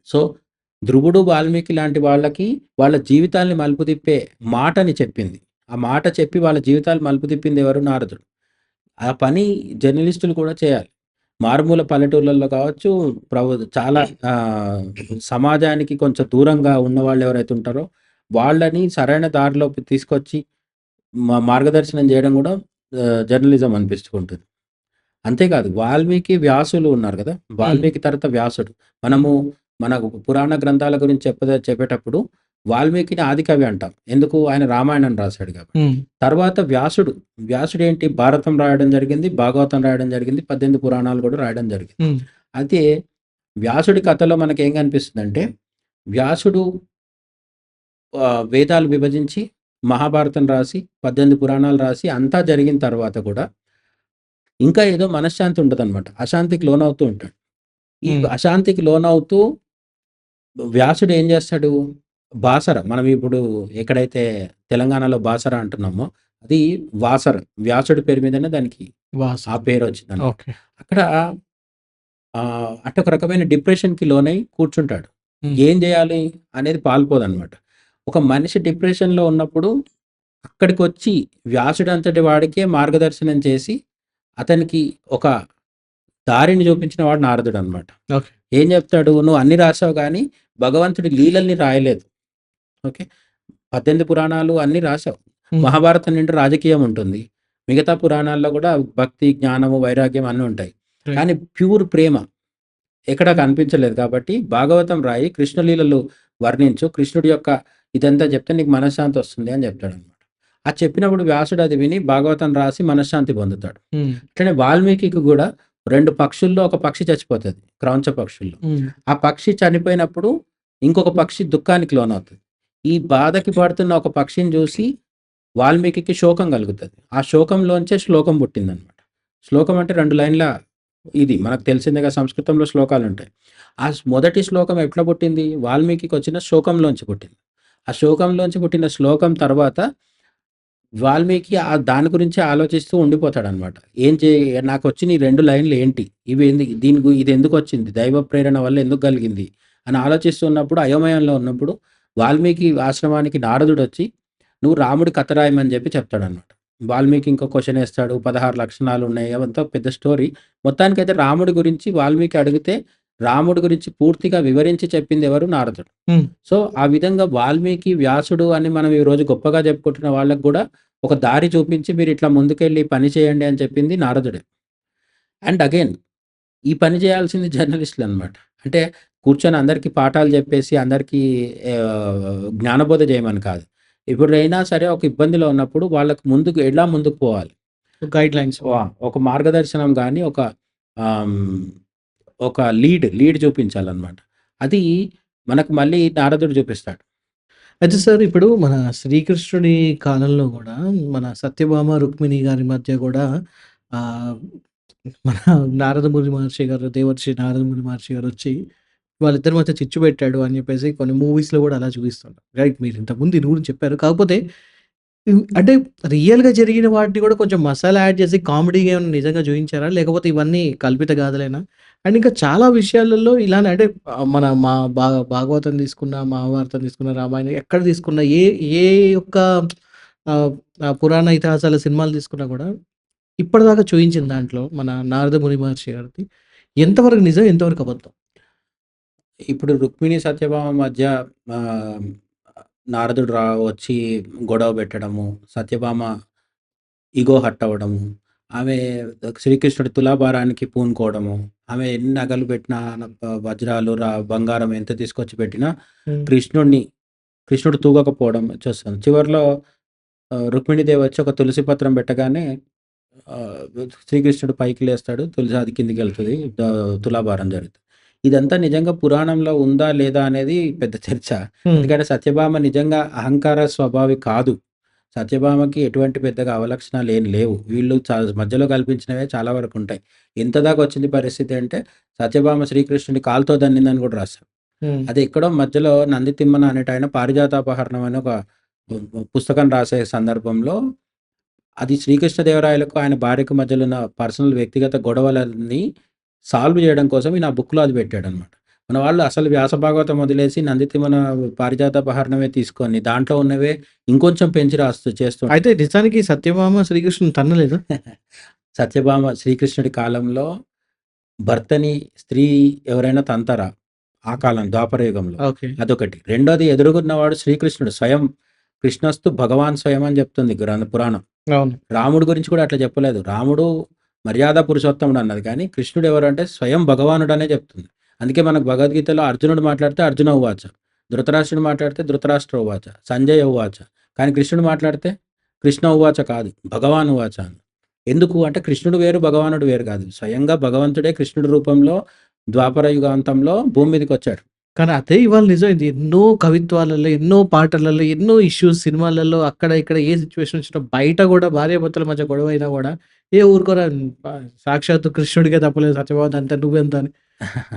సో, ధ్రువుడు, వాల్మీకి లాంటి వాళ్ళకి వాళ్ళ జీవితాల్ని మలుపు తిప్పే మాటని చెప్పింది. ఆ మాట చెప్పి వాళ్ళ జీవితాలు మలుపు తిప్పింది ఎవరు? నారదుడు. ఆ పని జర్నలిస్టులు కూడా చేయాలి. మారుమూల పల్లెటూర్లలో కావచ్చు, చాలా సమాజానికి కొంచెం దూరంగా ఉన్నవాళ్ళు ఎవరైతే ఉంటారో వాళ్ళని సరైన దారిలోకి తీసుకొచ్చి మార్గదర్శనం చేయడం కూడా జర్నలిజం అనిపిస్తుంటుంది. అంతేకాదు వాల్మీకి, వ్యాసులు ఉన్నారు కదా! హ్మ్. వాల్మీకి తర్వాత వ్యాసుడు. మనము మన పురాణ గ్రంథాల గురించి చెప్పేటప్పుడు వాల్మీకిని ఆదికవి అంటాం. ఎందుకు? ఆయన రామాయణం రాశాడు కాబట్టి. హ్మ్. తర్వాత వ్యాసుడు. వ్యాసుడేంటి? భారతం రాయడం జరిగింది, భాగవతం రాయడం జరిగింది, 18 పురాణాలు కూడా రాయడం జరిగింది. హ్మ్. అయితే వ్యాసుడి కథలో మనకేం కనిపిస్తుందంటే, వ్యాసుడు వేదాలు విభజించి, మహాభారతం రాసి, 18 పురాణాలు రాసి అంతా జరిగిన తర్వాత కూడా ఇంకా ఏదో మనశ్శాంతి ఉంటదనమాట. అశాంతికి లోనవుతూ ఉంటాడు. ఈ హ్మ్. అశాంతికి లోనవుతూ వ్యాసుడు ఏం చేస్తాడు? బాసర మనం ఇప్పుడు ఎక్కడైతే తెలంగాణలో బాసర అంటున్నామో, అది వాసర. వ్యాసుడి పేరు మీదనే దానికి వాస్. ఆ పేరొచ్చిందనమాట. ఓకే. అక్కడ అంటే ఒక రకమైన డిప్రెషన్‌కి లోనై కూర్చుంటాడు. హ్మ్. ఏం జేయాలి అనేది పాలుపోదనమాట. ఒక మనిషి డిప్రెషన్‌లో ఉన్నప్పుడు అక్కడికొచ్చి వ్యాసుడంతటి వాడికే మార్గదర్శనం చేసి, అతనికి ఒక దారిని చూపించిన వాడు నారదుడనమాట. ఓకే. ఏం జెప్తాడు? "నువ్వు అన్నీ రాసావు గానీ, భగవంతుడి లీలల్ని రాయలేదు." ఓకే. 18 పురాణాలు అన్నీ రాసావు. హ్మ్. మహాభారతం నిండా రాజకీయం ఉంటుంది. మిగతా పురాణాల్లో గూడా భక్తి, జ్ఞానము, వైరాగ్యం అన్నీ ఉంటాయి. రైట్. కానీ ప్యూర్ ప్రేమ ఎక్కడా కనిపించలేదు కాబట్టి, భాగవతం రాయి, కృష్ణ లీలలు వర్ణించు, కృష్ణుడి యొక్క ఇదంతా చెప్తే నీకు మనశ్శాంతి వస్తుంది అని చెప్తాడనమాట. అది చెప్పినప్పుడు వ్యాసుడు అది విని భాగవతం రాసి మనశ్శాంతి పొందుతాడు. హ్మ్. అట్లనే వాల్మీకికి గూడా 2 పక్షుల్లో ఒక పక్షి చచ్చిపోతది. క్రౌంచ పక్షుల్లో. హ్మ్. ఆ పక్షి చనిపోయినప్పుడు ఇంకొక పక్షి దుఃఖానికి లోనవుతది. ఈ బాధకి పడుతున్న ఒక పక్షిని చూసి వాల్మీకికి శోకం కలుగుతది. ఆ శోకంలోంచే శ్లోకం పుట్టిందనమాట. శ్లోకం అంటే 2 లైన్ల ఇది మనకు తెలిసిందేగా సంస్కృతంలో శ్లోకాలుంటాయి. మొదటి శ్లోకం ఎట్లా పుట్టింది? వాల్మీకికొచ్చిన శోకంలోంచి పుట్టింది. ఆ శోకంలోంచి పుట్టిన శ్లోకం తర్వాత వాల్మీకి దాని గురించే ఆలోచిస్తూ ఉండిపోతాడనమాట. నాకొచ్చిన ఈ 2 లైన్‌లు ఏంటి? ఇదెందుకొచ్చింది? దైవ ప్రేరణ వల్ల ఎందుకు కలిగింది? అని ఆలోచిస్తున్నప్పుడు అయోమయంలో ఉన్నప్పుడు వాల్మీకి ఆశ్రమానికి నారదుడొచ్చి, "నువ్వు రాముడి కథ రాయమని" చెప్తాడనమాట. వాల్మీకి ఇంకో క్వెషన్ ఏస్తాడు. 16 లక్షణాలున్నాయి. అవంతా పెద్ద స్టోరీ. మొత్తానికైతే రాముడి గురించి వాల్మీకి అడిగితే, రాముడి గురించి పూర్తిగా వివరించి చెప్పిందెవరు? నారదుడు. హ్మ్. సో, ఆ విధంగా వాల్మీకి, వ్యాసుడు అని మనం ఈరోజు గొప్పగా చెప్పుకుంటున్న వాళ్ళకి గూడా ఒక దారి చూపించి మీరిట్లా ముందుకెళ్ళి పని చేయండి అని చెప్పింది నారదుడే. అండ్ అగైన్ ఈ పని చేయాల్సింది జర్నలిస్టులనమాట. అంటే కూర్చొని అందరికీ పాఠాలు చెప్పేసి అందరికీ జ్ఞానబోధ చేయమని కాదు. ఎప్పుడైనా సరే ఒక ఇబ్బందిలో ఉన్నప్పుడు వాళ్ళకి ఎలా ముందుకు పోవాలి? గైడ్‌లైన్స్. ఒక మార్గదర్శనం గాని, ఆహ్, హ్మ్, ఒక లీడ్ చూపించాలనమాట. అది మనకు మళ్ళీ నారదుడు చూపిస్తాడు. అయితే సార్ ఇప్పుడు మన శ్రీకృష్ణుడి కాలంలో గూడా మన సత్యభామ, రుక్మిణి గారి మధ్య గూడా ఆహ్, మన నారదముని మహర్షి గారు, దేవర్షి నారదముని మహర్షి గారొచ్చి వాళ్ళిద్దరి మధ్య చిచ్చు పెట్టాడు అని జెప్పేసి కొన్ని మూవీస్‌లో గూడా అలా చూపిస్తుంటారు. రైట్, మీరు ఇంతకుముందు దీని గురించి చెప్పారు. కాకపోతే అంటే రియల్‌గా జరిగిన వాటిని గూడా కొంచెం మసాలా యాడ్ చేసి కామెడీగా ఏమన్నా నిజంగా చూయించారా? లేకపోతే ఇవన్నీ కల్పిత గాథలేనా? అండ్ ఇంకా చాలా విషయాలలో ఇలానే అంటే మన భాగవతం తీసుకున్న, మహాభారతం తీసుకున్న, రామాయణం ఎక్కడ తీసుకున్న ఏ ఏ యొక్క ఆహ్, పురాణ ఇతిహాసాల సినిమాలు తీసుకున్నా గూడా ఇప్పటిదాకా చూయించిన దాంట్లో మన నారద ముని మహర్షి గారిది ఎంతవరకు నిజం? ఎంతవరకు అబద్ధం? ఇప్పుడు రుక్మిణి, సత్యభామ మధ్య ఆహ్, నారదుడు వచ్చి గొడవ పెట్టడము, సత్యభామ ఇగో హర్ట్ అవ్వడము, ఆమె శ్రీకృష్ణుడి తులాభారానికి పూనుకోవడము, ఆమె ఎన్ని నగలు పెట్టినా వజ్రాలు, బంగారం ఎంత తీసుకొచ్చి పెట్టినా హ్మ్. కృష్ణుడు తూగకపోవడం చూస్తాం. చివర్లో రుక్మిణీదేవి వచ్చి ఒక తులసి పత్రం పెట్టగానే ఆహ్, శ్రీకృష్ణుడు పైకి లేస్తాడు. తులసి అది కిందికెళ్తది. తులాభారం జరుగుతది. ఇదంతా నిజంగా పురాణంలో ఉందా? లేదా? అనేది పెద్ద చర్చ. హ్మ్. ఎందుకంటే సత్యభామ నిజంగా అహంకార స్వభావి కాదు. సత్యభామకి ఎటువంటి పెద్దగా అవలక్షణాలు ఏం లేవు. వీళ్ళు మధ్యలో కల్పించినవే చాలా వరకుంటాయి. ఎంత దాకా వచ్చింది పరిస్థితి అంటే సత్యభామ శ్రీకృష్ణుడి కాలుతో దన్నిందని కూడా రాశారు. హ్మ్. అది ఎక్కడో మధ్యలో నందితిమ్మన అనేటాయన పారిజాతాపహరణం అని ఒక పుస్తకం రాసే సందర్భంలో అది శ్రీకృష్ణదేవరాయలకు ఆయన భార్యకు మధ్యలో ఉన్న పర్సనల్ వ్యక్తిగత గొడవలని సాల్వ్ చేయడం కోసం ఈయన ఆ బుక్‌లో అది పెట్టాడనమాట. మన వాళ్ళు అసలు వ్యాస భాగవతం వదిలేసి నందితిమ్మన పారిజాతాపహరణమే తీసుకొని దాంట్లో ఉన్నవే ఇంకొంచెం పెంచి చేస్తుంటారు. అయితే నిజానికి సత్యభామ శ్రీకృష్ణుని తన్నలేదా? సత్యభామ శ్రీకృష్ణుడి కాలంలో భర్తని స్త్రీ ఎవరైనా తంతారా? ఆ కాలం ద్వాపర యుగంలో. ఓకే. అదొకటి. రెండోది ఎదురుగున్నవాడు శ్రీకృష్ణుడు స్వయం కృష్ణస్తు భగవాన్ స్వయం అని చెప్తుంది పురాణం. అవును. రాముడు గురించి కూడా అట్లా చెప్పలేదు. రాముడు మర్యాద పురుషోత్తముడు అన్నది కానీ, కృష్ణుడు ఎవరంటే స్వయం భగవానుడనే చెప్తుంది. అందుకే మనకు భగవద్గీతలో అర్జునుడు మాట్లాడితే అర్జున ఉవాచ, ధృతరాష్ట్రుడు మాట్లాడితే ధృతరాష్ట్ర ఉవాచ, సంజయ ఉవాచ. కానీ కృష్ణుడు మాట్లాడితే కృష్ణ ఉవాచ కాదు, భగవాన్ ఉవాచ అని. ఎందుకు అంటే కృష్ణుడు వేరు, భగవానుడు వేరు కాదు. స్వయంగా భగవంతుడే కృష్ణుడి రూపంలో ద్వాపర యుగాంతంలో భూమి మీదకొచ్చాడు. కానీ అదే ఇవాళ నిజమైంది. ఎన్నో కవిత్వాలలో, ఎన్నో పాటలలో, ఎన్నో ఇష్యూస్ సినిమాలలో అక్కడ ఇక్కడ ఏ సిట్యుయేషన్ వచ్చినా బయట గూడా భార్యాభర్తల మధ్య గొడవైనా గూడా ఊరుకోరా సాక్షాత్తు కృష్ణుడికే తప్పలేదు సత్యభామ అంతా నువ్వెంత అని.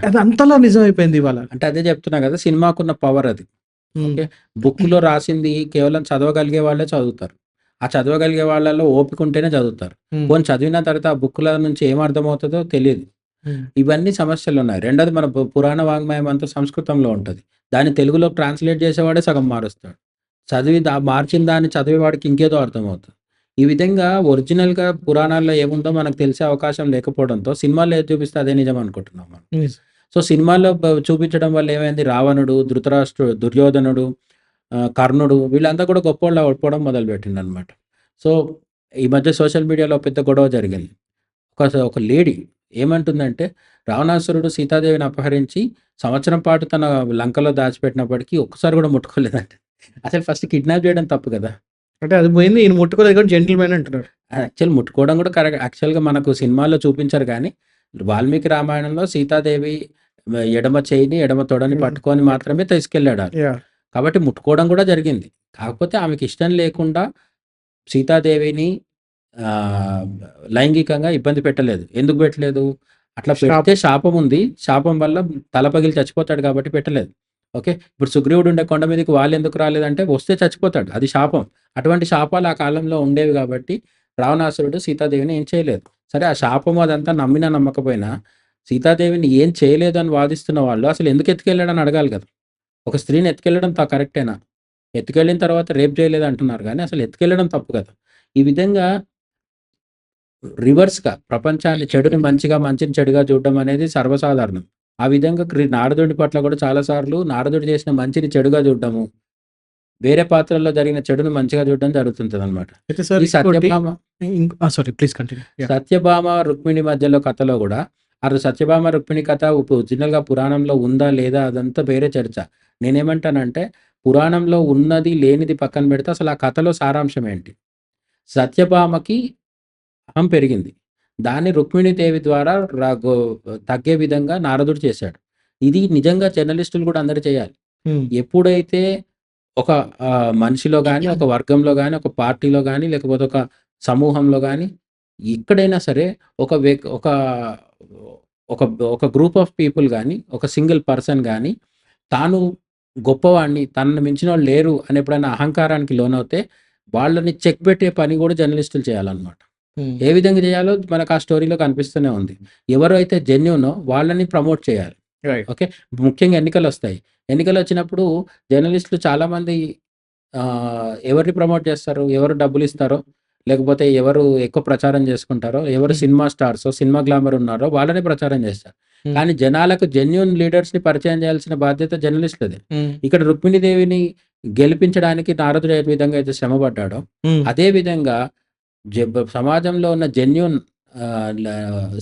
అది అంతలా నిజమైపోయింది ఇవాళ. అంటే అదే చెప్తున్నా కదా! సినిమాకున్న పవర్ అది. హ్మ్. ఓకే. బుక్‌లో రాసింది కేవలం చదవగలిగే వాళ్ళే చదువుతారు. ఆ చదవగలిగే వాళ్ళలో ఓపిక ఉంటేనే చదువుతారు. హ్మ్. పోనీ చదివిన తర్వాత ఆ బుక్‌ల నుంచి ఏం అర్థమవుతదో తెలీదు. హ్మ్. ఇవన్నీ సమస్యలున్నాయి. రెండోది మన పురాణ వాంగ్మయం అంతా సంస్కృతంలో ఉంటది. దాన్ని తెలుగులోకి ట్రాన్స్‌లేట్ చేసేవాడే సగం మారుస్తాడు. చదివి మార్చిన దాన్ని చదివేవాడికి ఇంకేదో అర్థమవుతది. ఈ విధంగా ఒరిజినల్‌గా పురాణాల్లో ఏముందో మనకు తెలిసే అవకాశం లేకపోవడంతో సినిమాల్లో ఏది చూపిస్తే అదే నిజం అనుకుంటున్నాం మనం. నిజం. సో, సినిమాల్లో చూపించడం వల్ల ఏమైంది రావణుడు, ధృతరాష్ట్రుడు, దుర్యోధనుడు, కర్ణుడు వీళ్ళంతా కూడా గొప్పోళ్ళు అయిపోవడం మొదలుపెట్టిండనమాట. సో, ఈ మధ్య సోషల్ మీడియాలో పెద్ద గొడవ జరిగింది. ఒక లేడీ ఏమంటుందంటే, రావణాసురుడు సీతాదేవిని అపహరించి సంవత్సరం పాటు తన లంకలో దాచిపెట్టినప్పటికీ ఒక్కసారి కూడా ముట్టుకోలేదంట. అసలు ఫస్ట్ కిడ్నాప్ చేయడం తప్పు కదా! అంటే అది పోయింది. ఈయన ముట్టుకోలేదు కానీ జెంటిల్‌మెన్ అంటున్నాడు. యాక్చువల్ ముట్టుకోవడం కూడా యాక్చువల్‌గా మనకు సినిమాల్లో చూపించరు గానీ, వాల్మీకి రామాయణంలో సీతాదేవి ఎడమ చెయ్యిని, ఎడమ తొడని హ్మ్. పట్టుకొని మాత్రమే తీసుకెళ్ళాడారు. యాహ్! కాబట్టి ముట్టుకోవడం కూడా జరిగింది. కాకపోతే ఆమెకిష్టం లేకుండా సీతాదేవిని ఆహ్, లైంగికంగా ఇబ్బంది పెట్టలేదు. ఎందుకు పెట్టలేదు? అట్లా పెడితే షాప్. శాపముంది. శాపం వల్ల తల పగిలి చచ్చిపోతాడు కాబట్టి పెట్టలేదు. ఓకే. ఇప్పుడు సుగ్రీవుడు ఉండే కొండ మీదకి వాళ్ళెందుకు రాలేదంటే వస్తే చచ్చిపోతాడు. అది శాపం. అటువంటి శాపాలు ఆ కాలంలో ఉండేవి కాబట్టి రావణాసురుడు సీతాదేవిని ఏం చేయలేదు. సరే ఆ శాపం అదంతా నమ్మినా నమ్మకపోయినా సీతాదేవిని ఏం చేయలేదని వాదిస్తున్న వాళ్ళు అసలు ఎందుకు ఎత్తుకెళ్ళాడని అడగాలి కదా! ఒక స్త్రీని ఎత్తుకెళ్ళడం కరెక్టేనా? ఎత్తుకెళ్ళిన తర్వాత రేప్ చేయలేదంటున్నారు గానీ అసలు ఎత్తుకెళ్ళడం తప్పు కదా! ఈ విధంగా రివర్స్‌గా ప్రపంచాన్ని చెడుని మంచిగా, మంచిని చెడుగా చూడడం అనేది సర్వసాధారణం. ఆ విధంగా నారదుడి పట్ల కూడా చాలా సార్లు నారదుడు చేసిన మంచిని చెడుగా చూడడము, వేరే పాత్రల్లో జరిగిన చెడుని మంచిగా చూడడం జరుగుతుంటదనమాట. అయితే సార్ ఈ ఇంకోటి sorry please continue. Yeah! Satyabhama, Rukmini మధ్యలో కథలో గూడా సత్యభామ, రుక్మిణి కథ ఒరిజినల్‌గా పురాణంలో ఉందా? లేదా? అదంతా వేరే చర్చ. నేనేమంటానంటే పురాణంలో ఉన్నది, లేనిది పక్కన పెడితే అసలు ఆ కథలో సారాంశం ఏంటి? సత్యభామకి అహం పెరిగింది. దాన్ని రుక్మిణీదేవి ద్వారా తగ్గే విధంగా నారదుడు చేశాడు. ఇది నిజంగా జర్నలిస్టులు కూడా అందరూ చేయాలి. హ్మ్. ఎప్పుడైతే ఒక మనిషిలో గాని, ఒక వర్గంలో గాని, ఒక పార్టీలో గాని, లేకపోతే ఒక సమూహంలో గాని, ఎక్కడైనా సరే ఒక వ్యక్ ఒక ఒక ఒక గ్రూప్ ఆఫ్ పీపుల్ గాని, ఒక సింగిల్ పర్సన్ గాని, తాను గొప్పవాడిని, తనను మించినోళ్ళు లేరు అని ఎప్పుడైనా అహంకారానికి లోనవుతే, వాళ్ళని చెక్ పెట్టే పని గూడా జర్నలిస్టులు చేయాలన్నమాట. హ్మ్. ఏ విధంగా చేయాలో మనకు ఆ స్టోరీలో కనిపిస్తూనే ఉంది. ఎవరైతే జెన్యూనో వాళ్ళని ప్రమోట్ చేయాలి. రైట్. ఓకే. ముఖ్యంగా ఎన్నికలొస్తాయి. ఎన్నికలొచ్చినప్పుడు జర్నలిస్టులు చాలామంది ఎవరిని ప్రమోట్ చేస్తారు? ఎవరు డబ్బులిస్తారో, లేకపోతే ఎవరు ఎక్కువ ప్రచారం చేసుకుంటారో, ఎవరు హ్మ్. సినిమా స్టార్సో, సినిమా గ్లామర్ ఉన్నారో వాళ్ళనే ప్రచారం చేస్తారు. హ్మ్. కానీ జనాలకు జెన్యూన్ లీడర్స్‌ని పరిచయం చేయాల్సిన బాధ్యత జర్నలిస్ట్‌లదే. హ్మ్. ఇక్కడ రుక్మిణీదేవిని గెలిపించడానికి నారదుడు ఏ విధంగా అయితే శ్రమ పడ్డాడో, హ్మ్. అదే విధంగా సమాజంలో ఉన్న జెన్యూన్ ల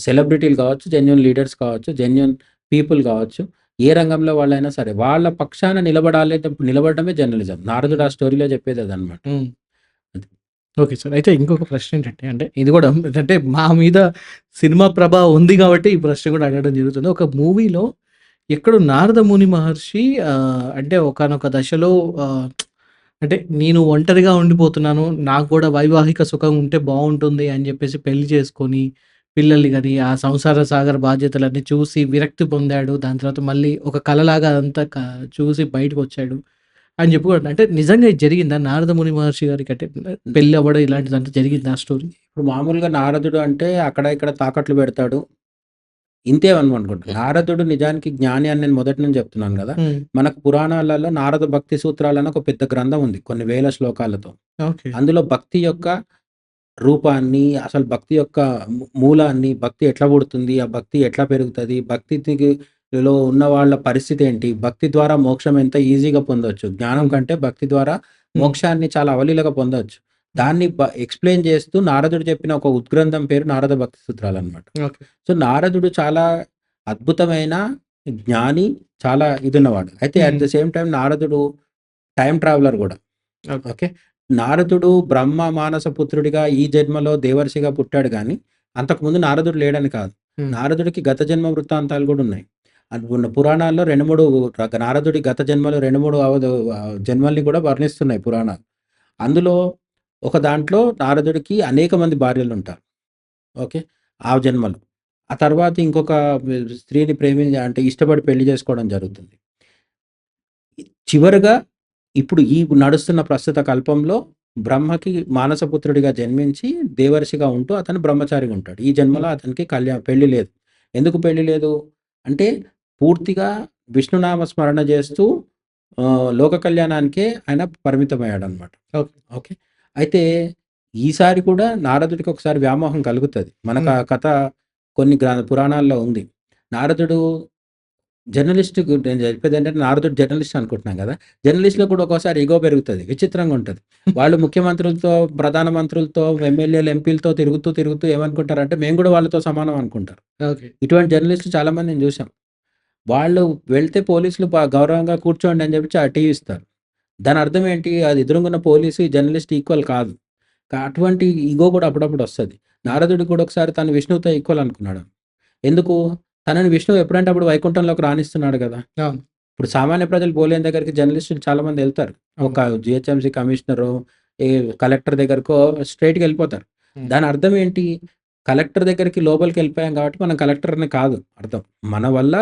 సెలబ్రిటీలు కావచ్చు, జెన్యూన్ లీడర్స్ కావచ్చు, జెన్యూన్ పీపుల్ కావచ్చు, ఏ రంగంలో వాళ్ళైనా సరే, వాళ్ళ పక్షాన నిలబడడమే జర్నలిజం. నారదుడు హ్మ్. ఆ స్టోరీలో చెప్పేది అదనమాట. హ్మ్. అది. Okay sir. అయితే ఇంకొక ప్రశ్న ఏంటంటే, అంటే ఇది గూడా అంటే మా మీద సినిమా ప్రభావం ఉంది గాబట్టి ఈ ప్రశ్న గూడా అడగడం జరుగుతుంది. ఒక మూవీలో ఎక్కడో నారద ముని మహర్షి అంటే ఒకానొక దశలో ఆహ్, అంటే నేను ఒంటరిగా ఉండిపోతున్నాను. నాకు గూడా వైవాహిక సుఖం ఉంటే బావుంటుంది అని జెప్పేసి పెళ్లి చేసుకొని, పిల్లల్ని గాని, ఆ సంసార సాగర బాధ్యతలన్నీ చూసి విరక్తి పొందాడు. దాని తర్వాత మళ్ళీ ఒక కలలాగా అదంతా చూసి బయటకొచ్చాడు అని చెప్పుకోవడం. అంటే నిజంగా ఇది జరిగిందా? నారద ముని మహర్షి గారికి అంటే పెళ్లి అవ్వడం ఇలాంటిదంతా జరిగిందా ఆ స్టోరీ? ఇప్పుడు మామూలుగా నారదుడు అంటే అక్కడ ఇక్కడ తాకట్లు పెడతాడు. ఇంతే అనుకుంటున్నా. నారదుడు నిజానికి జ్ఞాని అని నేను మొదటి నుంచి చెప్తున్నాను గదా! హ్మ్. మనకు పురాణాలలో నారద భక్తి సూత్రాలని ఒక పెద్ద గ్రంథం ఉంది. కొన్ని వేల శ్లోకాలతో. ఓకే. అందులో భక్తి యొక్క రూపాన్ని, అసలు భక్తి యొక్క మూలాన్ని, భక్తి ఎట్లా పుడుతుంది? ఆ భక్తి ఎట్లా పెరుగుతది? లో ఉన్న వాళ్ళ పరిస్థితి ఏంటి? భక్తి ద్వారా మోక్షం ఎంత ఈజీగా పొందొచ్చు. జ్ఞానం హ్మ్. కంటే భక్తి ద్వారా హ్మ్. మోక్షాన్ని చాలా అవలీలగా పొందొచ్చు. హ్మ్. దాన్ని ఎక్స్‌ప్లెయిన్ చేస్తూ నారదుడు చెప్పిన ఒక ఉద్గ్రంథం పేరు నారద భక్తి సూత్రాలనమాట. ఓకే. సో, నారదుడు చాలా అద్భుతమైన జ్ఞాని, చాలా ఇదున్నవాడు. అయితే అట్ హ్మ్. ద సేమ్ టైమ్ నారదుడు టైమ్ ట్రావెలర్ గూడా. ఓకే. ఓకే. నారదుడు బ్రహ్మ మానస పుత్రుడిగా ఈ జన్మలో దేవర్షిగా పుట్టాడు గానీ, అంతకుముందు నారదుడు లేడని కాదు. హ్మ్. నారదుడికి గత జన్మ వృత్తాంతాలు గూడా ఉన్నాయి. అది ఉన్న పురాణాల్లో 2, 3 నారదుడి గత జన్మలో 2, 3 జన్మల్ని కూడా వర్ణిస్తున్నాయి పురాణాలు. అందులో ఒక దాంట్లో నారదుడికి అనేక మంది భార్యలుంటారు. ఓకే. ఆ జన్మలో. ఆ తర్వాత ఇంకొక స్త్రీని అంటే ఇష్టపడి పెళ్లి చేసుకోవడం జరుగుతుంది. చివరగా ఇప్పుడు ఈ నడుస్తున్న ప్రస్తుత కల్పంలో బ్రహ్మకి మానసపుత్రుడిగా జన్మించి దేవర్షిగా ఉంటూ అతను బ్రహ్మచారిగా ఉంటాడు. ఈ హ్మ్. జన్మలో అతనికి పెళ్లి లేదు. ఎందుకు పెళ్లి లేదు? అంటే పూర్తిగా విష్ణునామ స్మరణ చేస్తూ లోక కళ్యాణానికే ఆయన పరిమితమయ్యాడనమాట. ఓకే. ఓకే. అయితే ఈసారి కూడా నారదుడికి ఒకసారి వ్యామోహం కలుగుతది. మనకు హ్మ్. ఆ కథ కొన్ని పురాణాల్లో ఉంది. నారదుడు జర్నలిస్ట్‌కు నేను చెప్పేదేంటంటే నారదుడు జర్నలిస్ట్ అనుకుంటున్నాం గదా! జర్నలిస్ట్‌లో కూడా ఒక్కోసారి ఇగో పెరుగుతది. విచిత్రంగా ఉంటది. వాళ్ళు ముఖ్యమంత్రులతో, ప్రధాన మంత్రులతో, ఎమ్మెల్యేలు, ఎంపీలతో తిరుగుతూ ఏమనుకుంటారంటే మేము గూడా వాళ్ళతో సమానం అనుకుంటారు. ఓకే. ఇటువంటి జర్నలిస్టులు చాలా మందిని జూసాం. వాళ్ళు వెళ్తే పోలీసులు గౌరవంగా కూర్చోండి అని చెప్పి టీ ఇస్తారు. దాని అర్థం ఏంటి? అది ఎదురుగున్న పోలీసు, ఈ జర్నలిస్ట్ ఈక్వల్ కాదు. అటువంటి ఇగో గూడా అప్పుడప్పుడు ఒస్తది. హ్మ్. నారదుడు కూడా ఒకసారి తను విష్ణువుతో ఈక్వల్ అనుకున్నాడు. ఎందుకు? తనని విష్ణువు ఎప్పుడంటే అప్పుడు వైకుంఠంలోకి రానిస్తున్నాడు గదా! అవును. ఇప్పుడు సామాన్య ప్రజలు పోలేని దగ్గరికి జర్నలిస్టులు చాలా మందెళ్తారు. అవును. ఒక జీహెచ్ఎంసీ కమిషనరో, ఏ కలెక్టర్ దగ్గరకో స్ట్రెయిట్‌గెళ్ళిపోతారు. హ్మ్. దాని అర్థం ఏంటి? కలెక్టర్ దగ్గరికి లోపలికెళ్ళిపోయాం కాబట్టి మనం కలెక్టరని కాదు అర్థం. మన వల్ల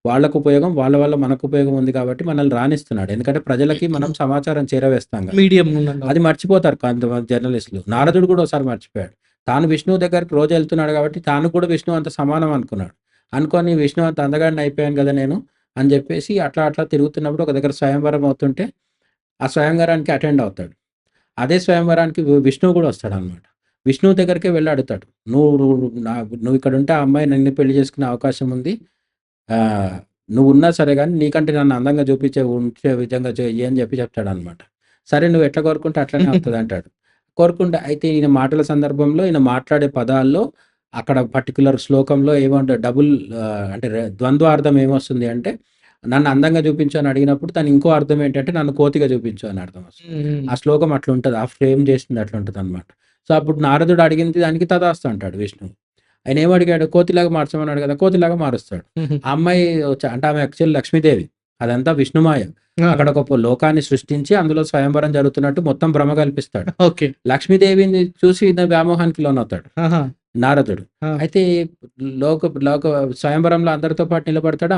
వాళ్ళకు ఉపయోగం, వాళ్ళ వల్ల మనకు ఉపయోగం ఉంది కాబట్టి మనల్ని రానిస్తున్నాడు. ఎందుకంటే ప్రజలకి మనం సమాచారం చేరవేస్తాం గదా! మీడియం ఉన్నాం అది కాబట్టి. మర్చిపోతారు కొంతమంది జర్నలిస్టులు. హ్మ్. నారదుడు గూడా ఓసారి మర్చిపోయాడు. తాను విష్ణువు దగ్గరికి రోజు ఎళ్తున్నాడు కాబట్టి తాను కూడా విష్ణువు అంత సమానం అనుకున్నాడు. అనుకోని విష్ణువు అంత అందగాడిని అయిపోయాను గదా నేను అని జెప్పేసి అట్లా తిరుగుతున్నప్పుడు ఒక దగ్గర స్వయంవరం అవుతుంటే, ఆ స్వయంవరానికి అటెండ్ అవుతాడు. అదే స్వయంవరానికి విష్ణువు గూడా వస్తాడనమాట. విష్ణువు దగ్గరికే వెళ్లి అడుగుతాడు. "నువ్వు నువ్వు నువ్విక్కడుంటే ఆ అమ్మాయి నిన్ను పెళ్లి చేసుకునే అవకాశం ఉంది. ఆహ్, నువ్వున్నా సరే గానీ నీకంటే నన్ను అందంగా ఉంచే విధంగా చెయ్యి" అని చెప్తాడనమాట. సరే నువ్వు ఎట్లా కోరుకుంటే అట్లనే అవుతదంటాడు. కోరుకుంటే అయితే ఈయన మాటల సందర్భంలో ఈయన మాట్లాడే పదాల్లో అక్కడ పర్టిక్యులర్ శ్లోకంలో అంటే ద్వంద్వార్థం ఏమొస్తుంది అంటే, నన్ను అందంగా చూపించు అని అడిగినప్పుడు దాని ఇంకో అర్థం ఏంటంటే, నన్ను కోతిగా చూపించు అని అర్థం వస్తుంది. హ్మ్. హ్మ్. ఆ శ్లోకం అట్లుంటది. ఆ ఫ్రేమ్ చేసింది అట్లుంటదనమాట. సో, అప్పుడు నారదుడు అడిగింది దానికి తథాస్తు అంటాడు విష్ణువు. ఆయనేమడిగాడు? కోతిలాగా మార్చమన్నాడు గదా! కోతిలాగా మారుస్తాడు. హుహు. ఆ అమ్మాయి అంటే ఆమె యాక్చువల్లీ లక్ష్మీదేవి. అదంతా విష్ణుమాయ. ఆ! అక్కడ ఒక లోకాన్ని సృష్టించి అందులో స్వయంవరం జరుగుతున్నట్టు మొత్తం భ్రమ కల్పిస్తాడు. ఓకే. లక్ష్మీదేవిని చూసి ఈయన వ్యామోహానికి లోనవుతాడు ఆహా! నారదుడు. ఆ! అయితే లోక లోక స్వయంవరంలో అందరితో పాటు నిలబడతాడు.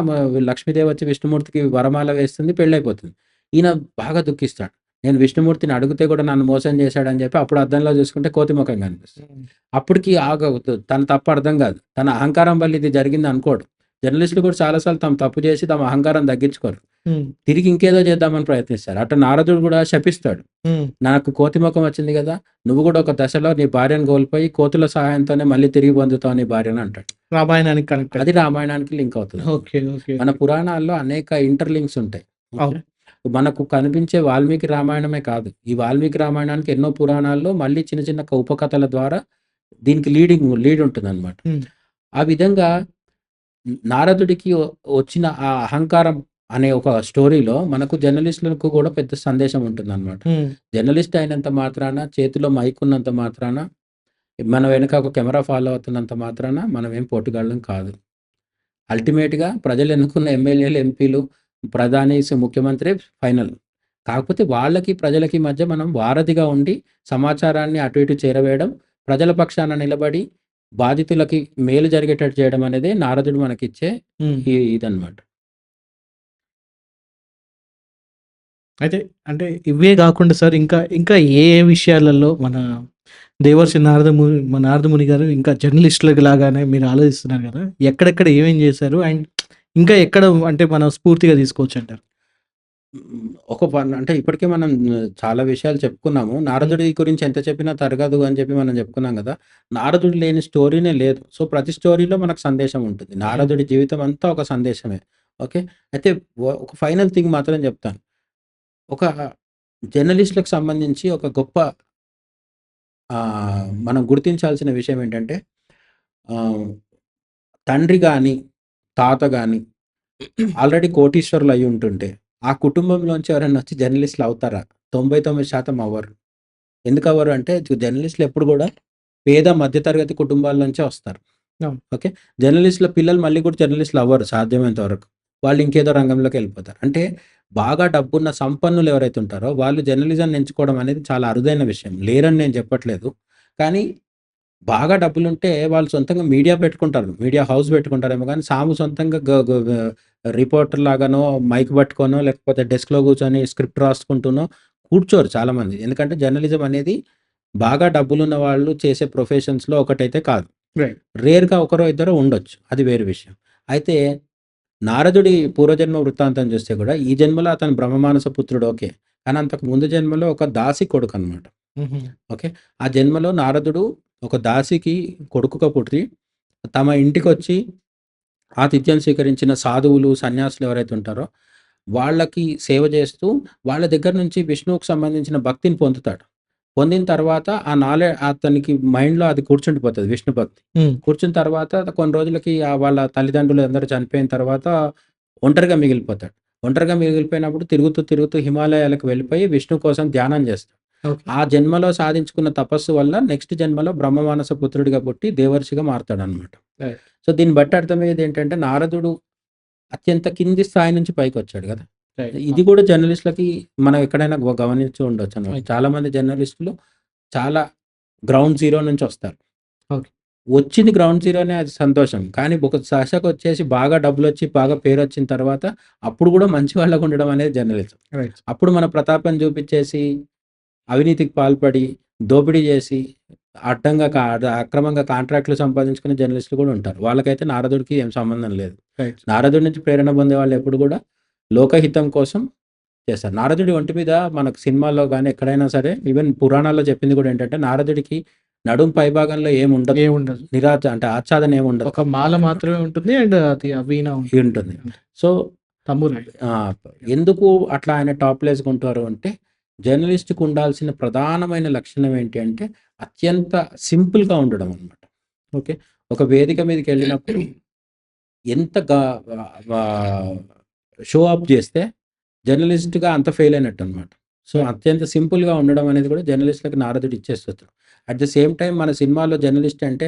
లక్ష్మీదేవి వచ్చి విష్ణుమూర్తికి వరమాల వేస్తుంది. పెళ్లయిపోతుంది. ఈయన బాగా దుఃఖిస్తాడు. నేను విష్ణుమూర్తిని అడిగితే కూడా నన్ను మోసం చేశాడని చెప్పి అప్పుడు అద్దంలో చూసుకుంటే కోతి ముఖం కనిపిస్తుంది. హ్మ్. అప్పటికి తన తప్పు అర్థం కాదు. తన అహంకారం వల్ల ఇది జరిగింది అనుకోడు. జర్నలిస్టులు కూడా చాలా సార్లు తమ తప్పు చేసి తమ అహంకారం తగ్గించుకోరు. హ్మ్. తిరిగి ఇంకేదో చేద్దామని ప్రయత్నిస్తారు. అటు నారదుడు కూడా శపిస్తాడు. హ్మ్. నాకు కోతి ముఖం వచ్చింది కదా! నువ్వు కూడా ఒక దశలో నీ భార్యను కోల్పోయి కోతుల సహాయంతోనే మళ్ళీ తిరిగి పొందుతావు నీ భార్యను అంటాడు. రామాయణానికి కనెక్ట్ అది రామాయణానికి లింక్ అవుతది. ఓకే. ఓకే. మన పురాణాల్లో అనేక ఇంటర్‌లింక్స్ ఉంటాయి. ఓకే. అవును. మనకు కనిపించే వాల్మీకి రామాయణమే కాదు. ఈ వాల్మీకి రామాయణానికి ఎన్నో పురాణాల్లో మళ్ళీ చిన్న చిన్న ఉపకథల ద్వారా దీనికి లీడ్ ఉంటుందన్నమాట. హ్మ్. ఆ విధంగా నారదుడికి వచ్చిన ఆ అహంకారం అనే ఒక స్టోరీలో మనకు జర్నలిస్టులకు కూడా పెద్ద సందేశం ఉంటుందన్నమాట. హ్మ్. జర్నలిస్ట్ అయినంత మాత్రాన, చేతిలో మైక్ ఉన్నంత మాత్రాన, మన వెనక ఒక కెమెరా ఫాలో అవుతున్నంత మాత్రాన మనం ఏం పోటుగాళ్ళం కాదు. అల్టిమేట్‌గా ప్రజలు ఎన్నుకున్న ఎమ్మెల్యేలు, ఎంపీలు, ప్రధాని, ముఖ్యమంత్రి ఫైనల్. కాకపోతే వాళ్ళకి, ప్రజలకి మధ్య మనం వారధిగా ఉండి సమాచారాన్ని అటు ఇటు చేరవేయడం, ప్రజల పక్షాన నిలబడి బాధితులకి మేలు జరిగేటట్టు చేయడం అనేదే నారదుడు మనకిచ్చే హ్మ్. ఇదనమాట. అయితే అంటే ఇవే గాకుండా సార్ ఇంకా ఇంకా ఏ ఏ విషయాలలో మన దేవర్షి నారదముని గారు ఇంకా జర్నలిస్టులకి లాగానే మీరు ఆలోచిస్తున్నారు గదా! ఎక్కడెక్కడ ఏమేం జేశారు? అండ్ ఇంకా ఎక్కడ అంటే మనం స్ఫూర్తిగా తీసుకోవచ్చంటారు? అంటే ఇప్పటికే మనం చాలా విషయాలు చెప్పుకున్నాము. హ్మ్. నారదుడి గురించి ఎంత చెప్పినా తరగదు అని చెప్పి మనం చెప్పుకున్నాం గదా! నారదుడు లేని స్టోరీనే లేదు. సో, ప్రతి స్టోరీలో మనకు సందేశం ఉంటుంది. హ్మ్. నారదుడి జీవితం అంతా ఒక సందేశమే. ఓకే. అయితే ఒక ఫైనల్ థింగ్ మాత్రం చెప్తాను. ఒక జర్నలిస్ట్‌లకు సంబంధించి ఒక గొప్ప మనం గుర్తించాల్సిన విషయం ఏంటంటే ఆహ్, తండ్రి గాని, తాత గాని ఆల్రెడీ కోటీశ్వరులు అయ్యుంటుంటే, ఆ కుటుంబంలోంచి ఎవరైనా వచ్చి జర్నలిస్ట్‌లు అవుతారా? 99% అవ్వరు. ఎందుకవ్వరు అంటే జర్నలిస్ట్‌లు ఎప్పుడు గూడా పేద మధ్య తరగతి కుటుంబాల నుంచే వస్తారు. అవును. ఓకే. జర్నలిస్ట్‌ల పిల్లలు మళ్ళీ కూడా జర్నలిస్ట్‌లు అవ్వరు సాధ్యమైనంత వరకు. వాళ్ళు ఇంకేదో రంగంలోకెళ్ళిపోతారు. అంటే బాగా డబ్బున్న సంపన్నులు ఎవరైతే ఉంటారో వాళ్ళు జర్నలిజాన్ని ఎంచుకోవడం అనేది చాలా అరుదైన విషయం. లేరని నేను చెప్పట్లేదు. కానీ బాగా డబ్బులుంటే వాళ్ళు సొంతంగా మీడియా పెట్టుకుంటారు. మీడియా హౌస్ పెట్టుకుంటారేమో గానీ, సొంతంగా గ గ గ రిపోర్టర్ లాగానో, మైక్ పట్టుకోనో, లేకపోతే డెస్క్‌లో కూర్చొని స్క్రిప్ట్ రాసుకుంటూనో కూర్చోరు చాలామంది. ఎందుకంటే జర్నలిజం అనేది బాగా డబ్బులున్న వాళ్ళు చేసే ప్రొఫెషన్స్‌లో ఒకటైతే కాదు. రైట్. రేర్‌గా ఒకరో ఇద్దరో ఉండొచ్చు. అది వేరే విషయం. అయితే నారదుడి పూర్వజన్మ వృత్తాంతం చూస్తే కూడా, ఈ జన్మలో అతను బ్రహ్మమానస పుత్రుడు ఓకే. కానీ అంతకు ముందు జన్మలో ఒక దాసి కొడుకనమాట. హుహు. ఓకే. ఆ జన్మలో నారదుడు ఒక దాసికి కొడుకుగా పుట్టి, తమ ఇంటికొచ్చి ఆతిథ్యం స్వీకరించిన సాధువులు, సన్యాసులు ఎవరైతే ఉంటారో, వాళ్ళకి సేవ చేస్తూ, వాళ్ళ దగ్గర నుంచి విష్ణువుకి సంబంధించిన భక్తిని పొందుతాడు. పొందిన తర్వాత అతనికి మైండ్‌లో అది కూర్చుండిపోతది విష్ణు భక్తి. హ్మ్. కూర్చున్న తర్వాత కొన్ని రోజులకి వాళ్ళ తల్లిదండ్రులు అందరూ చనిపోయిన తర్వాత ఒంటరిగా మిగిలిపోతాడు. ఒంటరిగా మిగిలిపోయినప్పుడు తిరుగుతూ, తిరుగుతూ హిమాలయాలకు వెళ్ళిపోయి విష్ణు కోసం ధ్యానం చేస్తాడు. ఓకే. ఆ జన్మలో సాధించుకున్న తపస్సు వల్ల నెక్స్ట్ జన్మలో బ్రహ్మమానస పుత్రుడిగా పుట్టి దేవర్షిగా మారతాడనమాట. రైట్. సో, దీన్ని బట్టి అర్థమయ్యేదేంటంటే నారదుడు అత్యంత కింది స్థాయి నుంచి పైకొచ్చాడు గదా! రైట్. ఇది గూడా జర్నలిస్ట్‌లకి మనం ఎక్కడైనా గమనించి ఉండొచ్చనమాట. రైట్. చాలామంది జర్నలిస్టులు చాలా గ్రౌండ్ జీరో నుంచొస్తారు. ఓకే. వచ్చింది గ్రౌండ్ జీరోనే అది సంతోషం. కానీ ఒక దశకొచ్చేసి బాగా డబ్బులొచ్చి, బాగా పేరొచ్చిన తర్వాత అప్పుడు గూడా మంచి వాళ్ళగా ఉండడం అనేది జర్నలిజం. రైట్. అప్పుడు మన ప్రతాపం చూపిచ్చేసి, అవినీతికి పాల్పడి, దోపిడీ జేసి, అడ్డంగా అక్రమంగా కాంట్రాక్ట్‌లు సంపాదించుకునే జర్నలిస్టులు గూడా ఉంటారు. వాళ్ళకైతే నారదుడికి ఏం సంబంధం లేదు. రైట్. నారదుడి నుంచి ప్రేరణ పొందేవాళ్ళు ఎప్పుడు గూడా లోకహితం కోసం చేస్తారు. నారదుడి ఒంటి మీద మనకు సినిమాల్లో గాని, ఎక్కడైనా సరే ఈవెన్ పురాణాల్లో చెప్పింది గూడా ఏంటంటే, నారదుడికి నడుం పైభాగంలో ఏముండదు. ఏముండదు. అంటే ఆచ్ఛాదన ఏముండదు. ఒక మాల మాత్రమే ఉంటుంది. అండ్ అది ఆ వీణ ఉంటుంది. ఉంటుంది. అంతే. సో, తంబూరి. ఎందుకు అట్లా ఆయన టాప్ ప్లేస్‌గా ఉంటారు అంటే, జర్నలిస్ట్‌కి ఉండాల్సిన ప్రధానమైన లక్షణం ఏంటి అంటే, అత్యంత సింపుల్‌గా ఉండడం అన్నమాట. ఓకే. ఒక వేదిక మీదకెళ్ళినప్పుడు ఎంత షో ఆఫ్ చేస్తే జర్నలిస్ట్‌గా అంత ఫెయిల్ అయినట్టనమాట. So, right. అత్యంత సింపుల్‌గా ఉండడం అనేది కూడా జర్నలిస్ట్‌లకి నారదుడు ఇచ్చేస్తడు. అట్ ద సేమ్ టైమ్ మన సినిమాలో జర్నలిస్ట్ అంటే